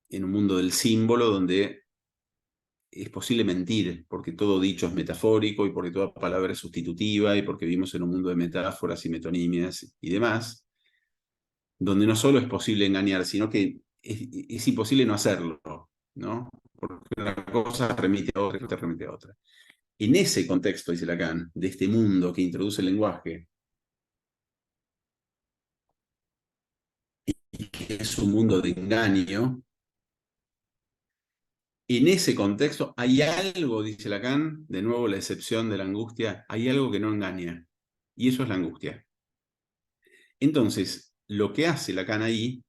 en un mundo del símbolo, donde es posible mentir, porque todo dicho es metafórico y porque toda palabra es sustitutiva y porque vivimos en un mundo de metáforas y metonimias y demás, donde no solo es posible engañar, sino que es imposible no hacerlo, ¿no? Porque una cosa remite a otra, otra remite a otra. En ese contexto, dice Lacan, de este mundo que introduce el lenguaje, y que es un mundo de engaño, en ese contexto hay algo, dice Lacan, de nuevo la excepción de la angustia, hay algo que no engaña, y eso es la angustia. Entonces, lo que hace Lacan ahí,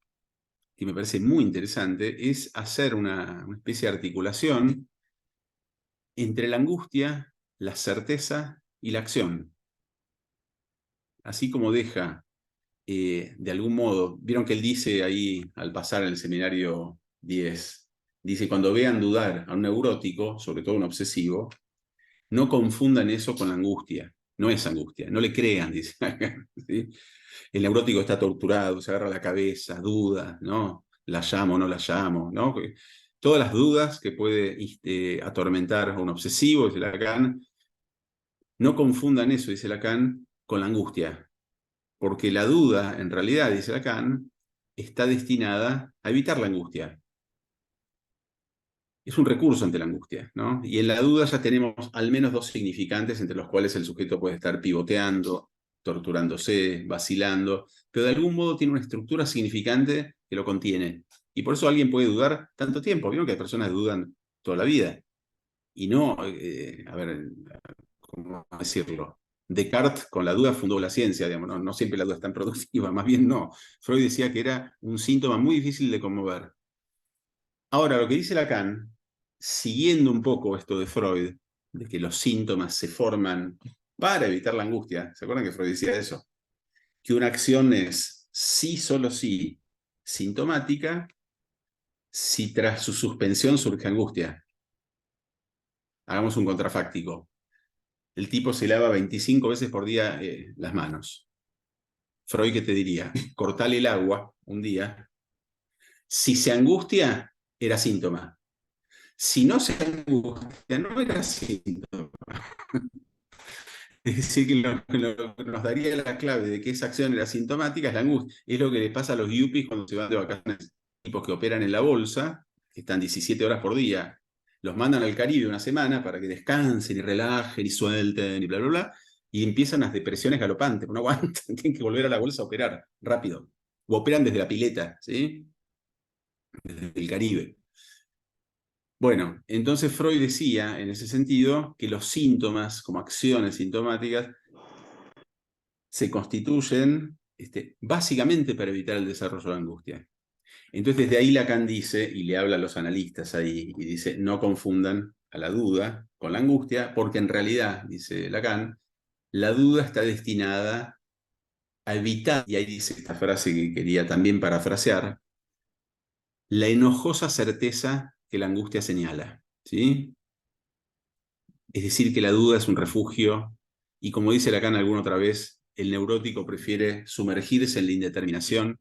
que me parece muy interesante, es hacer una especie de articulación entre la angustia, la certeza y la acción. Así como deja, de algún modo, vieron que él dice ahí, al pasar en el seminario 10, dice, cuando vean dudar a un neurótico, sobre todo un obsesivo, no confundan eso con la angustia. No es angustia, no le crean, dice. ¿Sí? El neurótico está torturado, se agarra la cabeza, duda, ¿no? La llamo, no la llamo, ¿no? Todas las dudas que puede atormentar a un obsesivo, dice Lacan, no confundan eso, dice Lacan, con la angustia, porque la duda, en realidad, dice Lacan, está destinada a evitar la angustia. Es un recurso ante la angustia, ¿no? Y en la duda ya tenemos al menos dos significantes entre los cuales el sujeto puede estar pivoteando, torturándose, vacilando, pero de algún modo tiene una estructura significante que lo contiene. Y por eso alguien puede dudar tanto tiempo. Vieron que hay personas que dudan toda la vida. Y no, a ver, ¿cómo decirlo? Descartes con la duda fundó la ciencia, digamos, no siempre la duda es tan productiva, más bien no. Freud decía que era un síntoma muy difícil de conmover. Ahora, lo que dice Lacan, siguiendo un poco esto de Freud, de que los síntomas se forman para evitar la angustia, ¿se acuerdan que Freud decía eso? Que una acción es sí, solo sí, sintomática, si tras su suspensión surge angustia. Hagamos un contrafáctico. El tipo se lava 25 veces por día las manos. Freud, ¿qué te diría? Cortale el agua un día. Si se angustia, era síntoma. Si no se angustia, no era síntoma. Es decir, que lo que nos daría la clave de que esa acción era sintomática es la angustia. Es lo que les pasa a los yuppies cuando se van de vacaciones. Tipos que operan en la bolsa, que están 17 horas por día, los mandan al Caribe una semana para que descansen y relajen y suelten y bla, bla, bla, y empiezan las depresiones galopantes, no aguantan, tienen que volver a la bolsa a operar rápido. O operan desde la pileta, ¿sí? desde el Caribe. Bueno, entonces Freud decía en ese sentido que los síntomas, como acciones sintomáticas, se constituyen básicamente para evitar el desarrollo de angustia. Entonces, desde ahí Lacan dice, y le habla a los analistas ahí, y dice, no confundan a la duda con la angustia, porque en realidad, dice Lacan, la duda está destinada a evitar, y ahí dice esta frase que quería también parafrasear, la enojosa certeza que la angustia señala, ¿sí? Es decir, que la duda es un refugio, y como dice Lacan alguna otra vez, el neurótico prefiere sumergirse en la indeterminación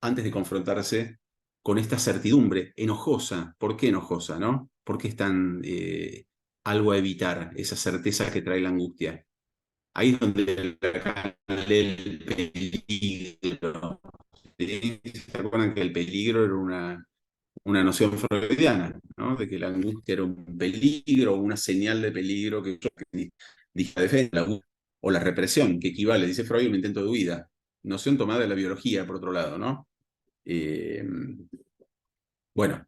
antes de confrontarse con esta certidumbre enojosa. ¿Por qué enojosa, no? ¿Por qué es tan algo a evitar, esa certeza que trae la angustia? Ahí es donde Lacan lee el peligro. ¿Sí? ¿Se acuerdan que el peligro era una noción freudiana, ¿no? De que la angustia era un peligro, una señal de peligro que dije defensa, o la represión, que equivale, dice Freud, a un intento de huida. Noción tomada de la biología, por otro lado, ¿no? Eh, bueno,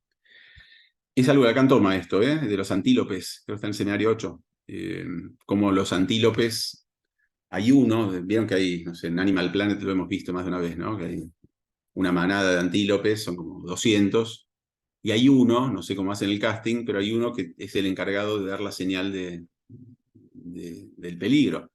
es algo que Lacan toma esto, de los antílopes, creo que está en el escenario 8. Como los antílopes, hay uno, vieron que hay, no sé, en Animal Planet lo hemos visto más de una vez, ¿no? Que hay una manada de antílopes, son como 200, y hay uno, no sé cómo hacen el casting, pero hay uno que es el encargado de dar la señal del peligro.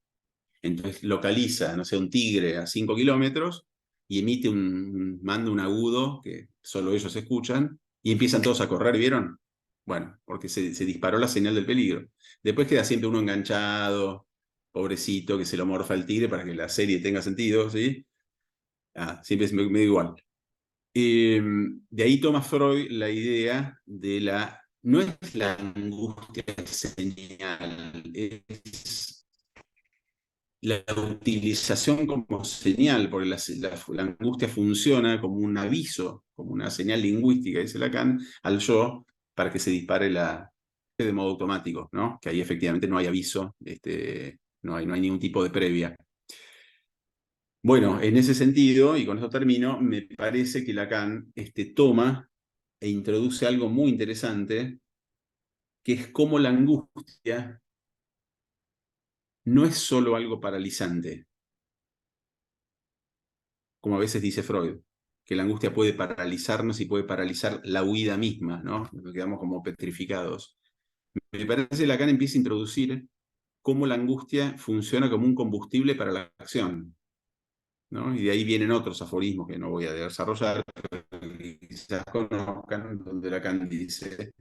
Entonces localiza, no sé, un tigre a 5 kilómetros y emite manda un agudo que solo ellos escuchan y empiezan todos a correr, ¿vieron? Bueno, porque se disparó la señal del peligro. Después queda siempre uno enganchado, pobrecito, que se lo morfa el tigre para que la serie tenga sentido, ¿sí? Siempre es medio igual. De ahí toma Freud la idea de no es la angustia señal, es la utilización como señal, porque la angustia funciona como un aviso, como una señal lingüística, dice Lacan, al yo, para que se dispare de modo automático, ¿no? Que ahí efectivamente no hay aviso, no hay ningún tipo de previa. Bueno, en ese sentido, y con esto termino, me parece que Lacan toma e introduce algo muy interesante, que es cómo la angustia no es solo algo paralizante, como a veces dice Freud, que la angustia puede paralizarnos y puede paralizar la huida misma, ¿no? Nos quedamos como petrificados. Me parece que Lacan empieza a introducir cómo la angustia funciona como un combustible para la acción, ¿no? Y de ahí vienen otros aforismos que no voy a desarrollar, que quizás conozcan, donde Lacan dice,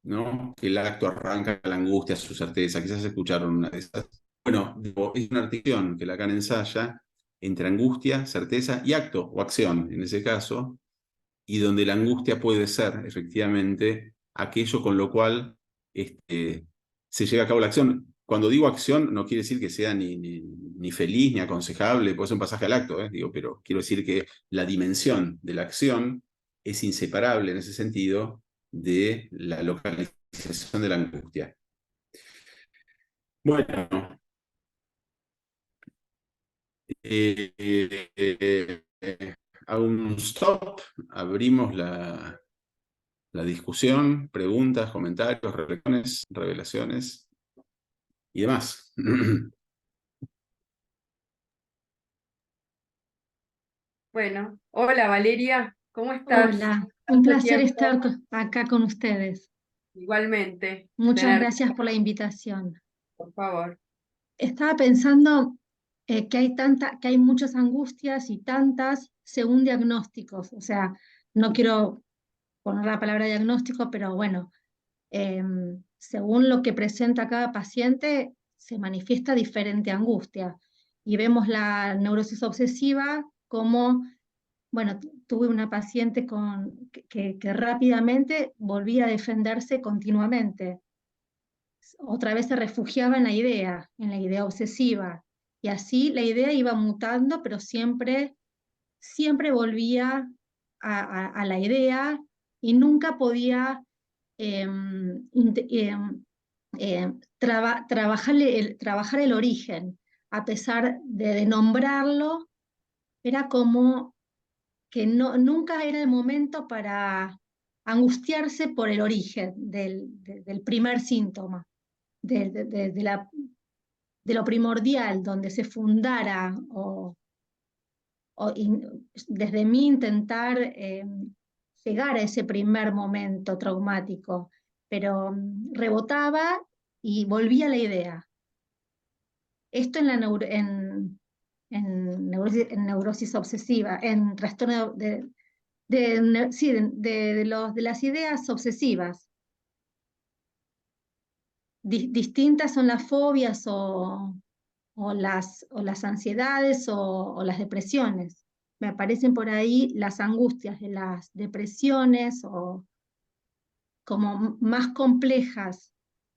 ¿no? Que el acto arranca la angustia, su certeza. Quizás escucharon una de esas. Bueno, es una articulación que Lacan ensaya entre angustia, certeza y acto o acción, en ese caso, y donde la angustia puede ser efectivamente aquello con lo cual se lleva a cabo la acción. Cuando digo acción, no quiere decir que sea ni feliz ni aconsejable, puede ser un pasaje al acto, digo, pero quiero decir que la dimensión de la acción es inseparable en ese sentido de la localización de la angustia. Bueno, a un stop, abrimos la discusión, preguntas, comentarios, reflexiones, revelaciones y demás. Bueno, hola Valeria, ¿cómo estás? Hola, un Tanto placer tiempo, estar acá con ustedes. igualmente, Muchas tenerte, gracias por la invitación. por favor. Estaba pensando que hay muchas angustias y tantas según diagnósticos. O sea, no quiero poner la palabra diagnóstico, pero bueno, según lo que presenta cada paciente, se manifiesta diferente angustia. Y vemos la neurosis obsesiva como, bueno, tuve una paciente que rápidamente volvía a defenderse continuamente. Otra vez se refugiaba en la idea obsesiva. Y así la idea iba mutando, pero siempre volvía a la idea y nunca podía trabajar el origen. A pesar de nombrarlo, era como que nunca era el momento para angustiarse por el origen del primer síntoma, de lo primordial, donde se fundara, desde mí intentar llegar a ese primer momento traumático, pero rebotaba y volvía a la idea. Esto en neurosis obsesiva, en trastorno sí, de las ideas obsesivas. Distintas son las fobias o las ansiedades o las depresiones. Me aparecen por ahí las angustias de las depresiones o como más complejas,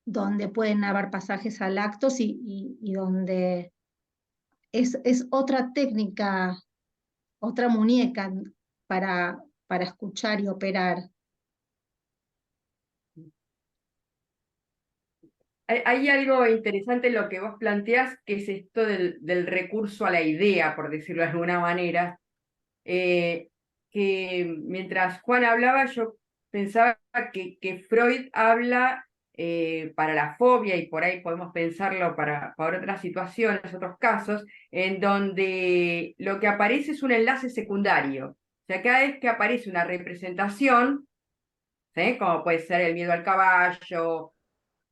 donde pueden haber pasajes al acto y donde es otra técnica, otra muñeca para escuchar y operar. Hay algo interesante en lo que vos planteás, que es esto del recurso a la idea, por decirlo de alguna manera, que mientras Juan hablaba, yo pensaba que Freud habla para la fobia, y por ahí podemos pensarlo para otras situaciones, otros casos, en donde lo que aparece es un enlace secundario. O sea, cada vez que aparece una representación, ¿sí?, como puede ser el miedo al caballo,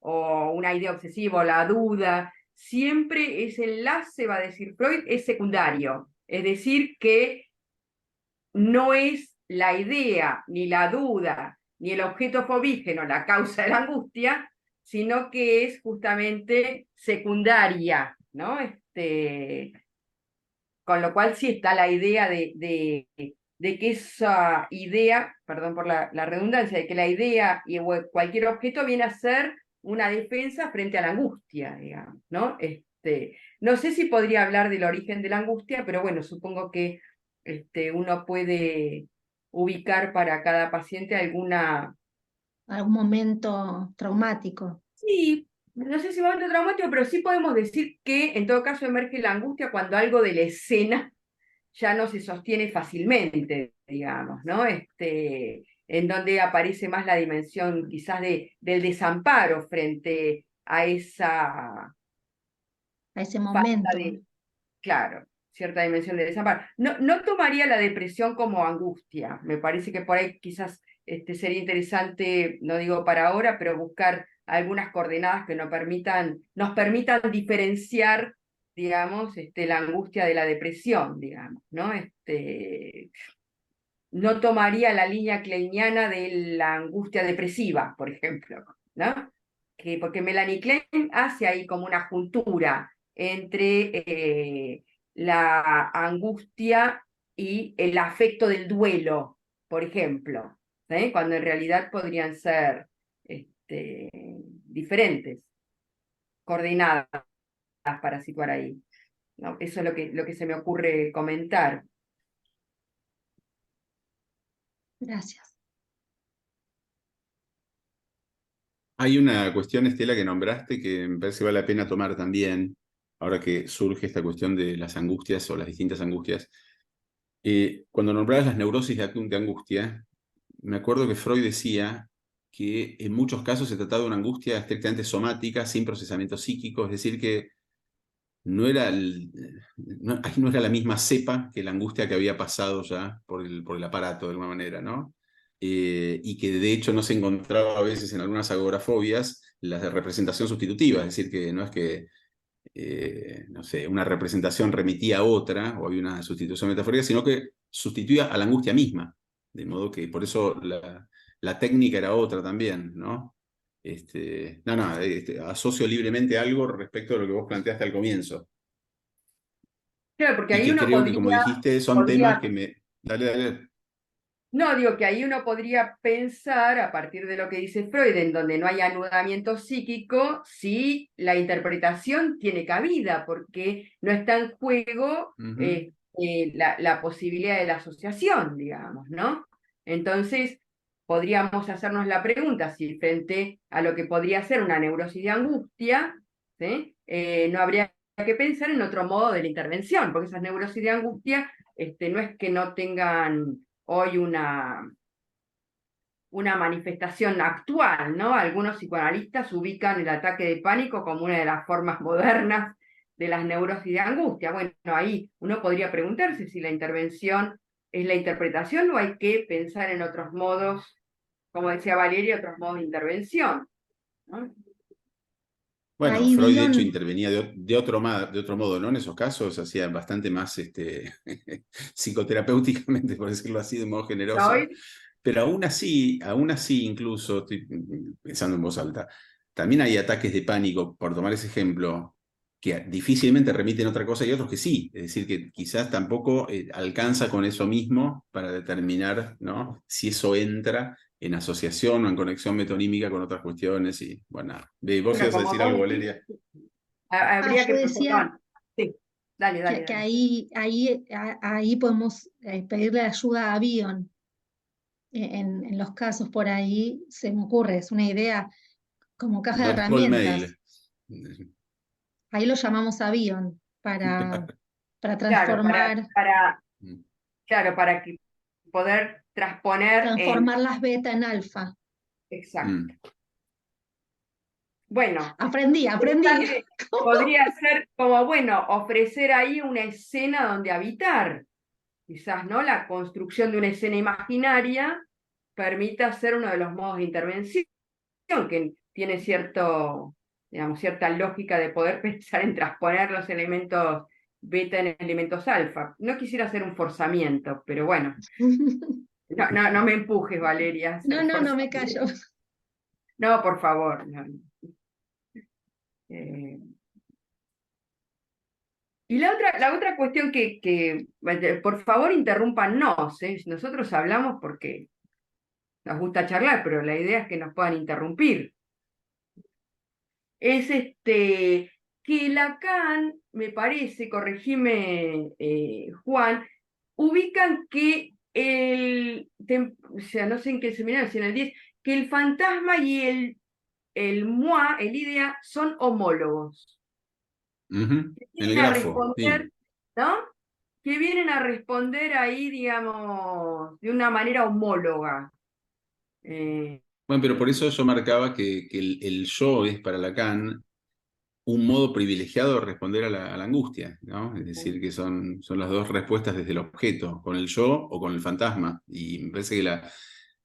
o una idea obsesiva, o la duda, siempre ese enlace, va a decir Freud, es secundario. Es decir, que no es la idea, ni la duda, ni el objeto fobígeno la causa de la angustia, sino que es justamente secundaria, ¿no? Con lo cual sí está la idea de que esa idea, perdón por la redundancia, de que la idea y cualquier objeto viene a ser una defensa frente a la angustia, digamos, ¿no? No sé si podría hablar del origen de la angustia, pero bueno, supongo que uno puede ubicar para cada paciente Algún momento traumático. sí, no sé si momento traumático, pero sí podemos decir que en todo caso emerge la angustia cuando algo de la escena ya no se sostiene fácilmente, digamos, ¿no? En donde aparece más la dimensión quizás del desamparo frente a esa A ese falta momento. claro, cierta dimensión de desamparo. No tomaría la depresión como angustia, me parece que por ahí quizás sería interesante, no digo para ahora, pero buscar algunas coordenadas que nos permitan diferenciar, digamos, la angustia de la depresión, digamos, ¿no? No tomaría la línea kleiniana de la angustia depresiva, por ejemplo, ¿no? Porque Melanie Klein hace ahí como una juntura entre la angustia y el afecto del duelo, por ejemplo, ¿sí?, cuando en realidad podrían ser diferentes coordenadas para situar ahí, ¿no? Eso es lo que se me ocurre comentar. Gracias. Hay una cuestión, Estela, que nombraste que me parece que vale la pena tomar también, ahora que surge esta cuestión de las angustias o las distintas angustias. Cuando nombrabas las neurosis de angustia, me acuerdo que Freud decía que en muchos casos se trataba de una angustia estrictamente somática, sin procesamiento psíquico, es decir, que no era, no era la misma cepa que la angustia que había pasado ya por el aparato, de alguna manera, ¿no? Y que de hecho no se encontraba a veces en algunas agorafobias las de representación sustitutiva, es decir, que no es que, no sé, una representación remitía a otra, o había una sustitución metafórica, sino que sustituía a la angustia misma, de modo que por eso la técnica era otra también, ¿no? Asocio libremente algo respecto a lo que vos planteaste al comienzo. Claro, porque Y ahí que uno creo que, como dijiste, son temas que me... Dale, dale. no, digo que ahí uno podría pensar, a partir de lo que dice Freud, en donde no hay anudamiento psíquico, si la interpretación tiene cabida, porque no está en juego la posibilidad de la asociación, digamos, ¿no? Entonces, podríamos hacernos la pregunta si frente a lo que podría ser una neurosis de angustia, ¿sí?, no habría que pensar en otro modo de la intervención, porque esas neurosis de angustia no es que no tengan hoy una manifestación actual, ¿no? Algunos psicoanalistas ubican el ataque de pánico como una de las formas modernas de las neurosis de angustia. Bueno, ahí uno podría preguntarse si la intervención es la interpretación o hay que pensar en otros modos, como decía Valeria, otros modos de intervención, ¿no? Bueno, Ahí Freud de hecho Bion, intervenía de otro modo, ¿no? En esos casos hacía bastante más psicoterapéuticamente, por decirlo así, de modo generoso. Freud, Pero aún así, incluso, estoy pensando en voz alta, también hay ataques de pánico, por tomar ese ejemplo, que difícilmente remiten a otra cosa y otros que sí. Es decir, que quizás tampoco alcanza con eso mismo para determinar, ¿no?, si eso entra en asociación o en conexión metonímica con otras cuestiones. Y bueno, vos bueno, ibas a como decir vos algo, decís, Valeria. habría yo que pensar, decía sí, dale, dale, que dale. ahí podemos pedirle ayuda a Bion. En los casos por ahí se me ocurre, es una idea como caja de Don Paul Mail. herramientas. Ahí lo llamamos a Bion para Claro, transformar, claro, para que poder transponer en... transformar las beta en alfa. Exacto. Bueno, Aprendí. interesante, podría ser como, bueno, ofrecer ahí una escena donde habitar. Quizás, ¿no? La construcción de una escena imaginaria permita ser uno de los modos de intervención, que tiene digamos, cierta lógica de poder pensar en transponer los elementos beta en elementos alfa. No quisiera hacer un forzamiento, pero bueno, no me empujes, Valeria, a hacer No me callo. forzamiento. No, por favor. No. Eh, y la otra cuestión por favor, interrúmpanos, ¿eh? Nosotros hablamos porque nos gusta charlar, pero la idea es que nos puedan interrumpir. Es que Lacan, me parece, corregime, Juan, ubican que o sea, no sé en qué seminario, si en el 10, que el fantasma y el moi, el idea, son homólogos. En Que el vienen a grafo, sí. responder, ¿no? Que vienen a responder ahí, digamos, de una manera homóloga. Eh, Bueno, pero por eso yo marcaba que el yo es para Lacan un modo privilegiado de responder a la angustia, ¿no? Es decir, que son las dos respuestas desde el objeto, con el yo o con el fantasma. Y me parece que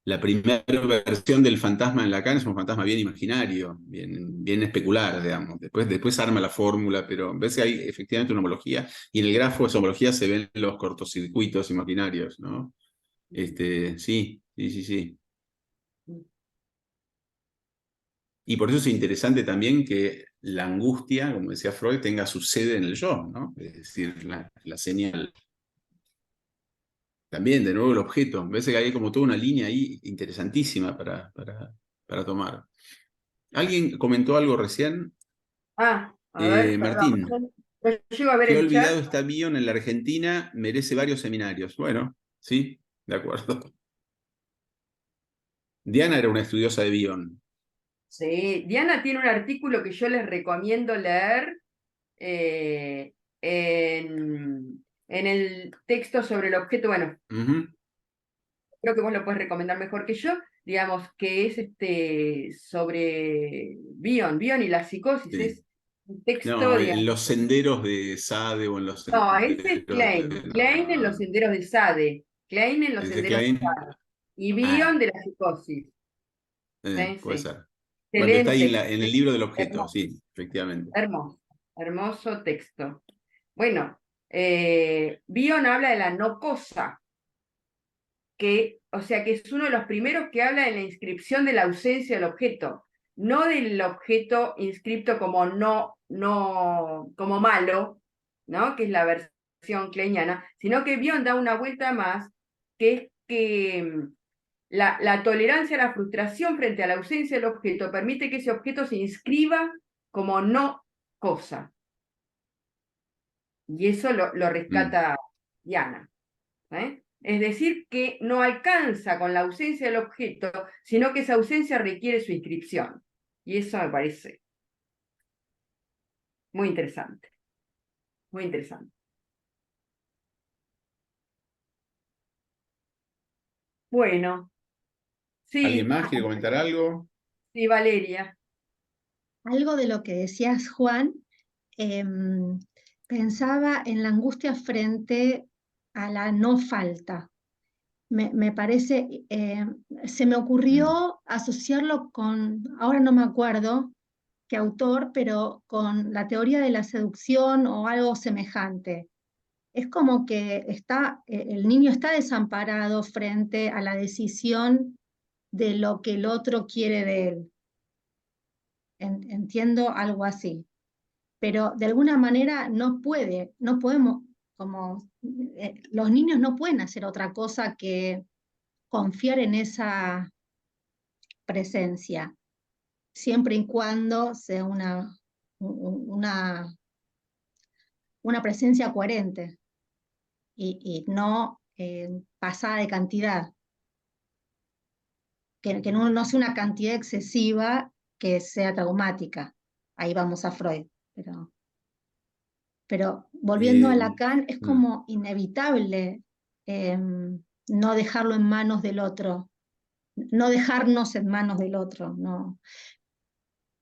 la primera versión del fantasma en Lacan es un fantasma bien imaginario, bien especular, digamos. Después arma la fórmula, pero me parece que hay efectivamente una homología, y en el grafo de esa homología se ven los cortocircuitos imaginarios, ¿no? Sí, sí, sí, sí. Y por eso es interesante también que la angustia, como decía Freud, tenga su sede en el yo, ¿no? Es decir, la señal. También, de nuevo, el objeto. Me parece que hay como toda una línea ahí interesantísima para tomar. ¿Alguien comentó algo recién? a ver, Martín, perdón. No llego a ver qué el olvidado chat. está Bion en la Argentina, merece varios seminarios. Bueno, sí, de acuerdo. Diana era una estudiosa de Bion. Sí, Diana tiene un artículo que yo les recomiendo leer eh, en el texto sobre el objeto. Bueno, Ujú, creo que vos lo puedes recomendar mejor que yo, digamos, que es sobre Bion y la psicosis. sí. Es un texto, No, en digamos. los senderos de Sade o en los No, ese es senderos Klein. de... Klein en los No, senderos de Sade. Klein en los ¿es de senderos de Klein? Sade. Y Bion Ah, de la psicosis. Sí, puede sí. ser. Bueno, está ahí Excelente. en el libro del objeto, Hermoso, sí, efectivamente. hermoso, hermoso texto. Bueno, Bion habla de la no cosa, o sea, que es uno de los primeros que habla de la inscripción de la ausencia del objeto, no del objeto inscripto como como malo, ¿no? Que es la versión kleiniana, sino que Bion da una vuelta más, que es que la tolerancia a la frustración frente a la ausencia del objeto permite que ese objeto se inscriba como no cosa. Y eso lo Mm, rescata Diana. Es decir, que no alcanza con la ausencia del objeto, sino que esa ausencia requiere su inscripción. Y eso me parece muy interesante, muy interesante. Bueno, ¿Alguien sí, más quiere comentar algo? sí, Valeria. Algo de lo que decías, Juan, em, pensaba en la angustia frente a la no falta. Me parece, se me Mm. ocurrió asociarlo con, ahora no me acuerdo qué autor, pero con la teoría de la seducción o algo semejante. Es como que está, el niño está desamparado frente a la decisión de lo que el otro quiere de él. Entiendo algo así, pero de alguna manera no puede, no podemos, como los niños no pueden hacer otra cosa que confiar en esa presencia, siempre y cuando sea una, una presencia coherente y no pasada de cantidad, que no sea una cantidad excesiva que sea traumática. Ahí vamos a Freud, pero volviendo a Eh, Lacan, es mm. como inevitable eh, no dejarlo en manos del otro, no dejarnos en manos del otro, no.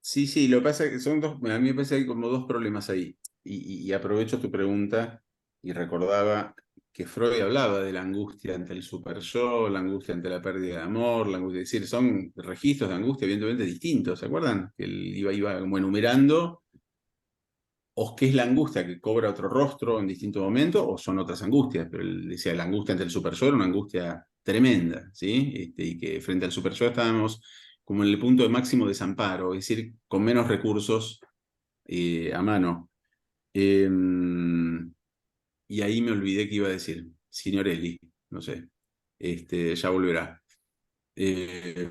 Sí, sí, lo que pasa es que son dos, a mí me parece que hay como dos problemas ahí. Y aprovecho tu pregunta y recordaba que Freud hablaba de la angustia ante el super yo, la angustia ante la pérdida de amor, la angustia, es decir, son registros de angustia evidentemente distintos, ¿se acuerdan? Que él iba como enumerando, o qué es la angustia que cobra otro rostro en distintos momentos, o son otras angustias, pero él decía, la angustia ante el super yo era una angustia tremenda, ¿sí? Y que frente al super yo estábamos como en el punto de máximo desamparo, es decir, con menos recursos a mano. Eh, y ahí me olvidé que iba a decir, Signorelli, no sé, ya volverá. Eh,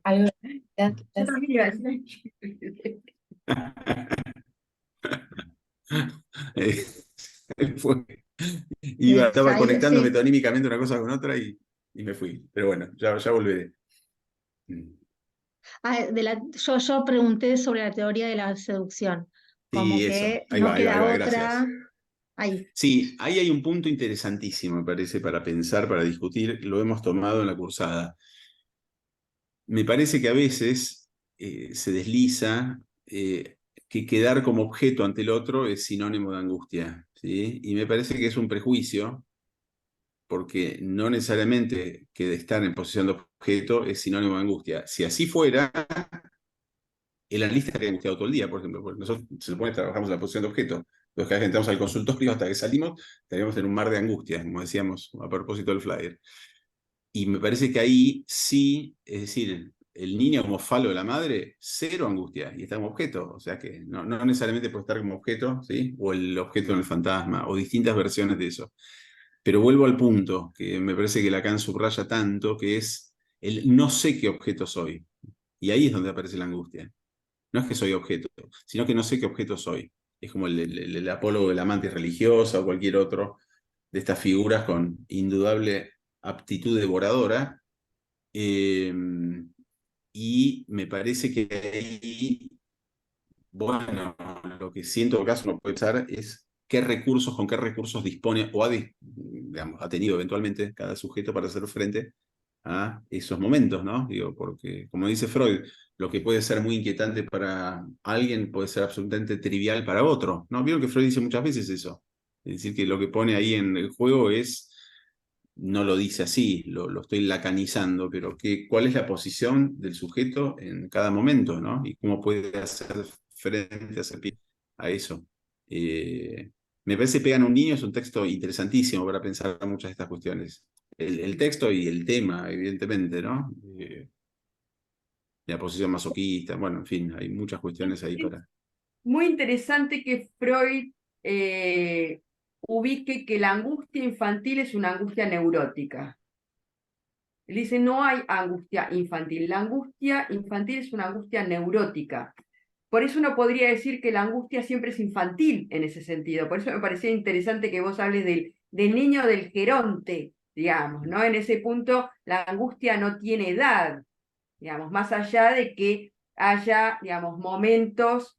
Algo, ya- Yo ya- también iba a decir. eh, fue- estaba Ahí, conectando sí. metonímicamente una cosa con otra y me fui. Pero bueno, ya volveré. Mm. Ah, yo pregunté sobre la teoría de la seducción, como Sí, eso. que Ahí va, no ahí va, ahí queda va, otra gracias. ahí. Sí, ahí hay un punto interesantísimo, me parece, para pensar, para discutir. Lo hemos tomado en la cursada. Me parece que a veces se desliza que quedar como objeto ante el otro es sinónimo de angustia, ¿sí? Y me parece que es un prejuicio, porque no necesariamente que de estar en posición de objeto es sinónimo de angustia. Si así fuera, el analista estaría angustiado todo el día, por ejemplo, porque nosotros se supone que trabajamos en la posición de objeto. Entonces, cada vez que entramos al consultorio hasta que salimos, estaríamos en un mar de angustia, como decíamos a propósito del flyer. Y me parece que ahí sí, es decir, el niño como falo de la madre, cero angustia, y está como objeto. O sea que no necesariamente puede estar como objeto, ¿sí? O el objeto en el fantasma, o distintas versiones de eso. Pero vuelvo al punto, que me parece que Lacan subraya tanto, que es el no sé qué objeto soy. Y ahí es donde aparece la angustia. No es que soy objeto, sino que no sé qué objeto soy. Es como el apólogo de la amante religiosa o cualquier otro de estas figuras con indudable aptitud devoradora. eh, y me parece que ahí, bueno, lo que sí en todo caso uno puede pensar es con qué recursos dispone o digamos, ha tenido eventualmente cada sujeto para hacer frente a esos momentos, ¿no? Digo, porque como dice Freud, lo que puede ser muy inquietante para alguien puede ser absolutamente trivial para otro, ¿no? Vieron que Freud dice muchas veces eso. Es decir, que lo que pone ahí en el juego es, no lo dice así, lo estoy lacanizando, pero cuál es la posición del sujeto en cada momento, ¿no? Y cómo puede hacer frente, hacer pie a eso. Eh, Me parece que Pegan a un niño es un texto interesantísimo para pensar muchas de estas cuestiones. El texto y el tema, evidentemente, ¿no? La posición masoquista, bueno, en fin, hay muchas cuestiones ahí Es para... muy interesante que Freud ubique que la angustia infantil es una angustia neurótica. Él dice, no hay angustia infantil. La angustia infantil es una angustia neurótica. Por eso uno podría decir que la angustia siempre es infantil en ese sentido. Por eso me parecía interesante que vos hables del niño del geronte, digamos, ¿no? En ese punto la angustia no tiene edad, digamos, más allá de que haya, digamos, momentos,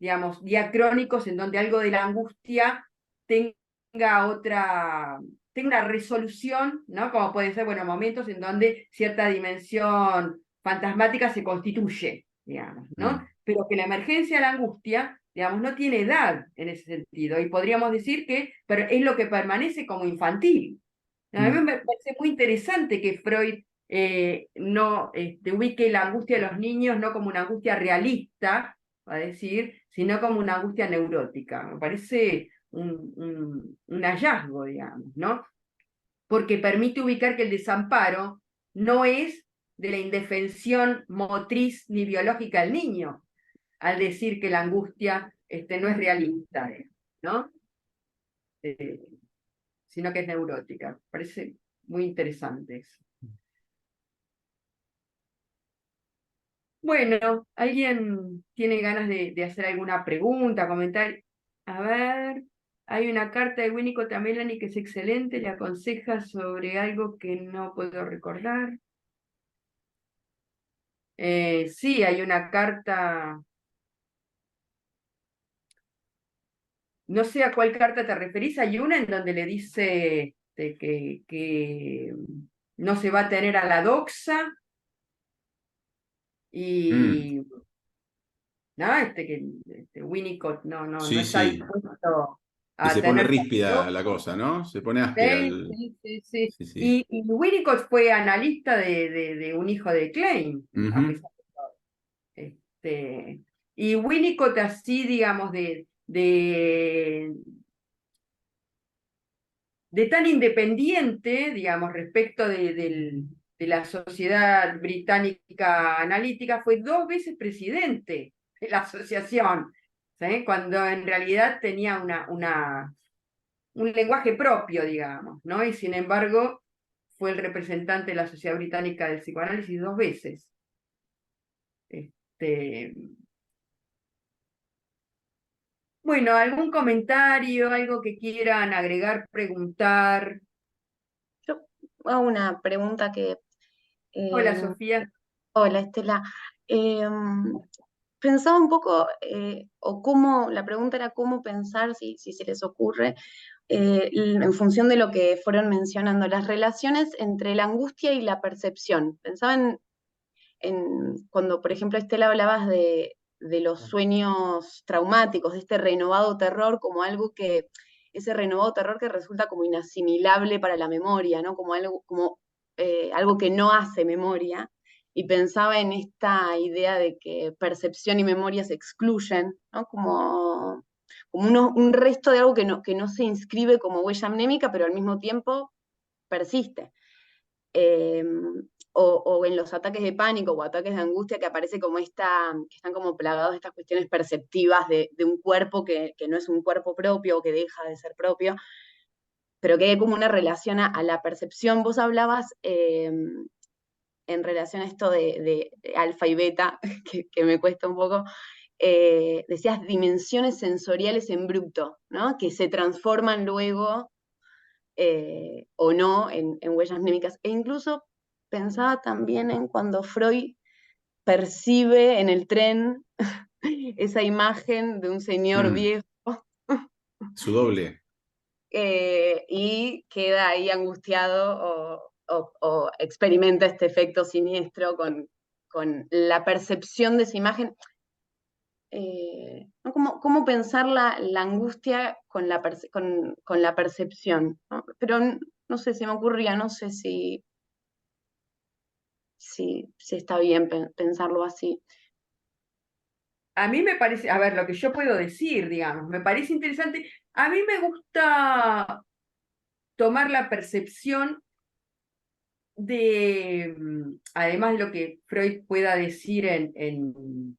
digamos, diacrónicos en donde algo de la angustia tenga tenga una resolución, ¿no? Como pueden ser, bueno, momentos en donde cierta dimensión fantasmática se constituye, digamos, ¿no? Pero que la emergencia de la angustia, digamos, no tiene edad en ese sentido, y podríamos decir que es lo que permanece como infantil. A mí me parece muy interesante que Freud no ubique la angustia de los niños no como una angustia realista, va a decir, sino como una angustia neurótica. Me parece un hallazgo, digamos, ¿no? Porque permite ubicar que el desamparo no es de la indefensión motriz ni biológica del niño, al decir que la angustia no es realista, ¿no? Eh, sino que es neurótica. Parece muy interesante eso. Bueno, ¿alguien tiene ganas de hacer alguna pregunta, comentar? A ver, hay una carta de Winnicott a Melanie que es excelente, le aconseja sobre algo que no puedo recordar. Sí, hay una carta, no sé a cuál carta te referís, hay una en donde le dice que no se va a tener a la doxa y ¿no? Winnicott no Sí, está sí. dispuesto Que a se pone tener ríspida la doxa. cosa, ¿no? Se pone áspera. Sí, sí, sí, sí. Sí, sí. Y Winnicott fue analista de un hijo de Klein, a Ujú. pesar de todo. Y Winnicott así, digamos, de tan independiente, digamos, respecto de la Sociedad Británica Analítica, fue 2 veces presidente de la asociación, ¿sí? Cuando en realidad tenía un lenguaje propio, digamos, ¿no? Y sin embargo fue el representante de la Sociedad Británica del Psicoanálisis 2 veces. Este, bueno, ¿algún comentario, algo que quieran agregar, preguntar? Yo hago una pregunta que, Hola, eh, Sofía. hola Estela. Pensaba un poco, o cómo, la pregunta era cómo pensar, si se les ocurre, en función de lo que fueron mencionando, las relaciones entre la angustia y la percepción. Pensaba cuando, por ejemplo, Estela, hablabas de los sueños traumáticos, de este renovado terror como algo que, ese renovado terror que resulta como inasimilable para la memoria, ¿no? Algo que no hace memoria. Y pensaba en esta idea de que percepción y memoria se excluyen, ¿no? Como un resto de algo que no se inscribe como huella amnémica, pero al mismo tiempo persiste. Eh, o en los ataques de pánico o ataques de angustia que aparece como que están como plagados de estas cuestiones perceptivas de un cuerpo que no es un cuerpo propio o que deja de ser propio, pero que hay como una relación a la percepción. Vos hablabas en relación a esto de alfa y beta, que me cuesta un poco, decías dimensiones sensoriales en bruto, ¿no? Que se transforman luego o no en huellas mnémicas. E incluso pensaba también en cuando Freud percibe en el tren esa imagen de un señor Mm. viejo Su doble. y queda ahí angustiado o experimenta este efecto siniestro con la percepción de esa imagen. ¿No? ¿Cómo pensar la angustia con la percepción? ¿No? Pero no sé, se me ocurría, no sé si está bien pensarlo así. A mí me parece, a ver, lo que yo puedo decir, digamos, me parece interesante. A mí me gusta tomar la percepción además de lo que Freud pueda decir en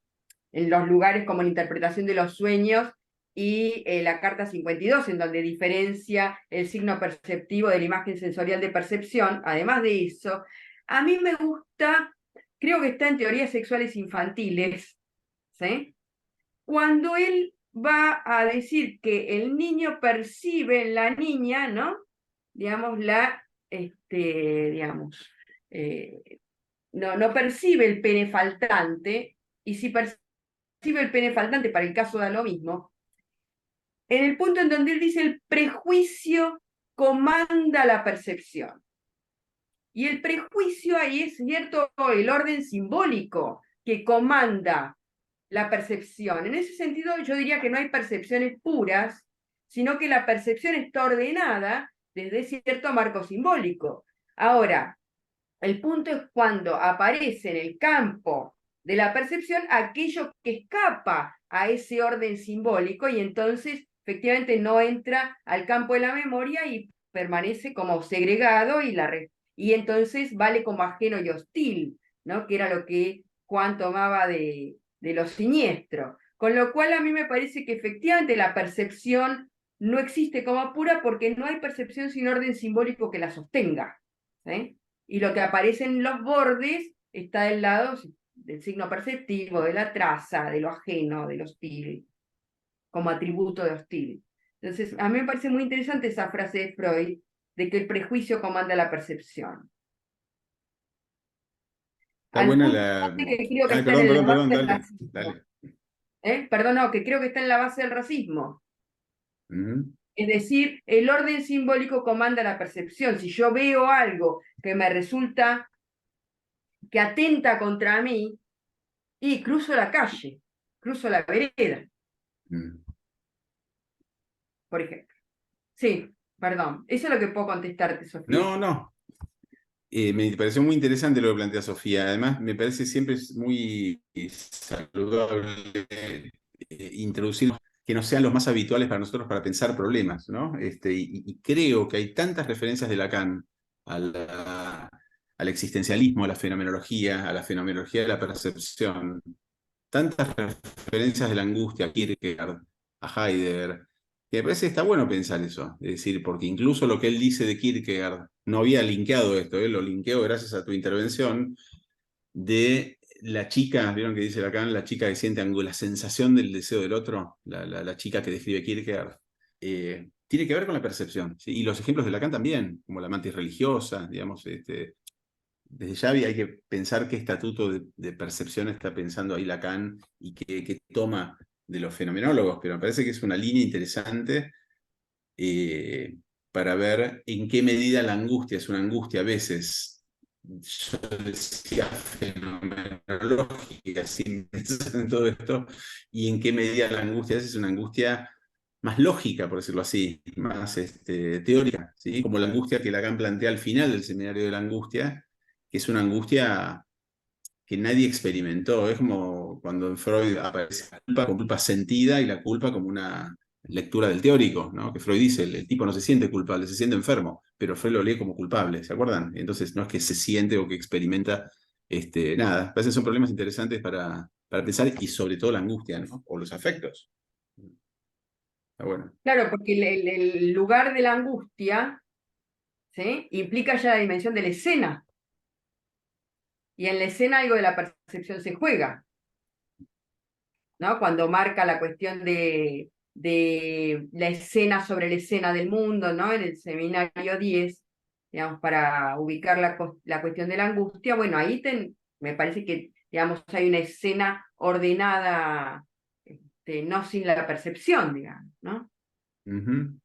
los lugares como la interpretación de los sueños y la carta 52, en donde diferencia el signo perceptivo de la imagen sensorial de percepción. Además de eso, a mí me gusta, creo que está en teorías sexuales infantiles, ¿sí? Cuando él va a decir que el niño percibe en la niña, ¿no? Digamos, no percibe el pene faltante, y si percibe el pene faltante, para el caso da lo mismo, en el punto en donde él dice el prejuicio comanda la percepción. Y el prejuicio ahí es cierto el orden simbólico que comanda la percepción. En ese sentido, yo diría que no hay percepciones puras, sino que la percepción está ordenada desde cierto marco simbólico. Ahora, el punto es cuando aparece en el campo de la percepción aquello que escapa a ese orden simbólico y entonces efectivamente no entra al campo de la memoria y permanece como segregado y entonces vale como ajeno y hostil, ¿no? Que era lo que Juan tomaba de lo siniestro. Con lo cual a mí me parece que efectivamente la percepción no existe como pura porque no hay percepción sin orden simbólico que la sostenga. ¿Sí? Y lo que aparece en los bordes está del lado del signo perceptivo, de la traza, de lo ajeno, del hostil, como atributo de hostil. Entonces, a mí me parece muy interesante esa frase de Freud, de que el prejuicio comanda la percepción. Está Al buena punto la... que creo que Ay, está en la base perdón, del dale, racismo. dale. Perdón, no, que creo que está en la base del racismo. Ujú. Es decir, el orden simbólico comanda la percepción. Si yo veo algo que me resulta que atenta contra mí, y cruzo la calle, cruzo la vereda, Mm. por ejemplo. Sí, perdón. Eso es lo que puedo contestarte, Sofía. No, no. Me pareció muy interesante lo que plantea Sofía. Además, me parece siempre es muy saludable introducir que no sean los más habituales para nosotros para pensar problemas, ¿no? Y creo que hay tantas referencias de Lacan a al existencialismo, a la fenomenología de la percepción, tantas referencias de la angustia, a Kierkegaard, a Heidegger, que me parece que está bueno pensar eso. Es decir, porque incluso lo que él dice de Kierkegaard, no había linkeado esto, él lo linkeó gracias a tu intervención, de la chica, ¿vieron que dice Lacan? La chica que siente la sensación del deseo del otro, la chica que describe Kierkegaard, tiene que ver con la percepción. ¿Sí? Y los ejemplos de Lacan también, como la mantis religiosa, digamos, desde ya hay que pensar qué estatuto de percepción está pensando ahí Lacan y qué toma de los fenomenólogos, pero me parece que es una línea interesante para ver en qué medida la angustia es una angustia a veces, yo decía fenomenológica, sin pensar en todo esto, y en qué medida la angustia a veces es una angustia más lógica, por decirlo así, más teórica, ¿sí? Como la angustia que Lacan plantea al final del seminario de la angustia, que es una angustia que nadie experimentó. Es como cuando en Freud aparece la culpa con culpa sentida y la culpa como una lectura del teórico, ¿no? Que Freud dice, el tipo no se siente culpable, se siente enfermo, pero Freud lo lee como culpable, ¿se acuerdan? Entonces no es que se siente o que experimenta nada. Parece que son problemas interesantes para pensar y sobre todo la angustia, ¿no? O los afectos. Está bueno. Claro, porque el lugar de la angustia, ¿sí? Implica ya la dimensión de la escena. Y en la escena algo de la percepción se juega, ¿no? Cuando marca la cuestión de la escena sobre la escena del mundo, ¿no? En el seminario 10, digamos, para ubicar la cuestión de la angustia, bueno, ahí me parece que, digamos, hay una escena ordenada, no sin la percepción, digamos, ¿no? Ujú.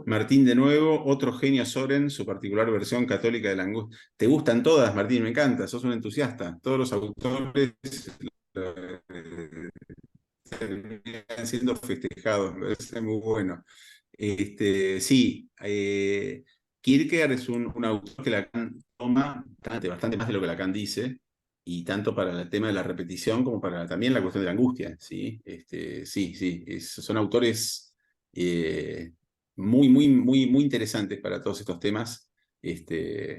Martín, de nuevo, otro genio Soren, su particular versión católica de la angustia. ¿Te gustan todas, Martín? Me encanta, sos un entusiasta. Todos los autores terminan siendo festejados, me parece muy bueno. Sí, Kierkegaard es un autor que Lacan toma bastante más de lo que Lacan dice, y tanto para el tema de la repetición como para también la cuestión de la angustia. ¿Sí? Son autores muy interesantes para todos estos temas.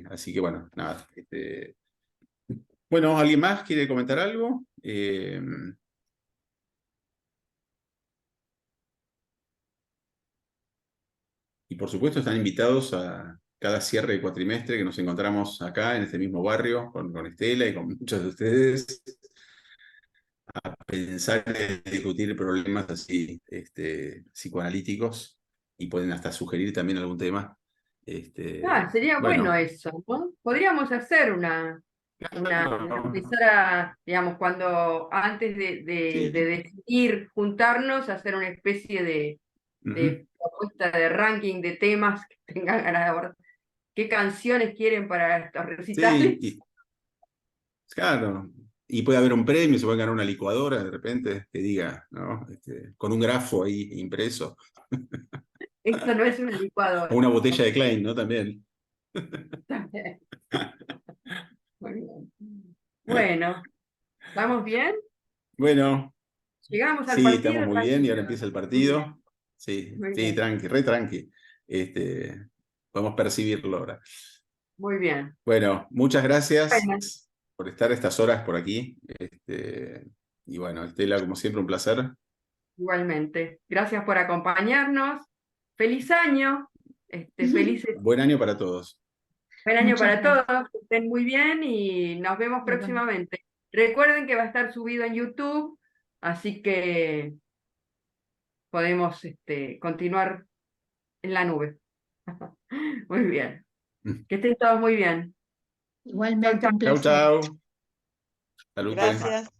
Así que bueno, nada. Bueno, ¿alguien más quiere comentar algo? Y por supuesto están invitados a cada cierre de cuatrimestre que nos encontramos acá en este mismo barrio con Estela y con muchos de ustedes a pensar y discutir problemas así psicoanalíticos y pueden hasta sugerir también algún tema. Sería bueno Bueno, eso, ¿no? Podríamos hacer empezar a, digamos, antes de sí, decidir juntarnos, hacer una especie de propuesta de ranking de temas que tengan ganas de abordar. ¿Qué canciones quieren para estos recitales? Sí, claro. Y puede haber un premio, se puede ganar una licuadora de repente que diga, ¿no? Con un grafo ahí impreso. Esto no es una O licuadora. una botella de Klein, ¿no? También. Muy bien. Bueno, ¿estamos bien? Bueno, Llegamos al sí, estamos partido muy bien y ahora tranquilo. empieza el Muy bien, partido. Sí, muy sí, bien, tranqui, re tranqui. Podemos percibirlo ahora. muy bien. Bueno, muchas gracias Bueno, por estar estas horas por aquí. Y bueno, Estela, como siempre, un placer. igualmente. Gracias por acompañarnos. Feliz año. Felices. Buen año para todos. Buen año Muchas para gracias. todos. Que estén muy bien y nos vemos Igual. próximamente. Recuerden que va a estar subido en YouTube, así que podemos continuar en la nube. Muy bien. Que estén todos muy bien. Chau, Igualmente chau. un Chau, placer. chau. Salute. Gracias.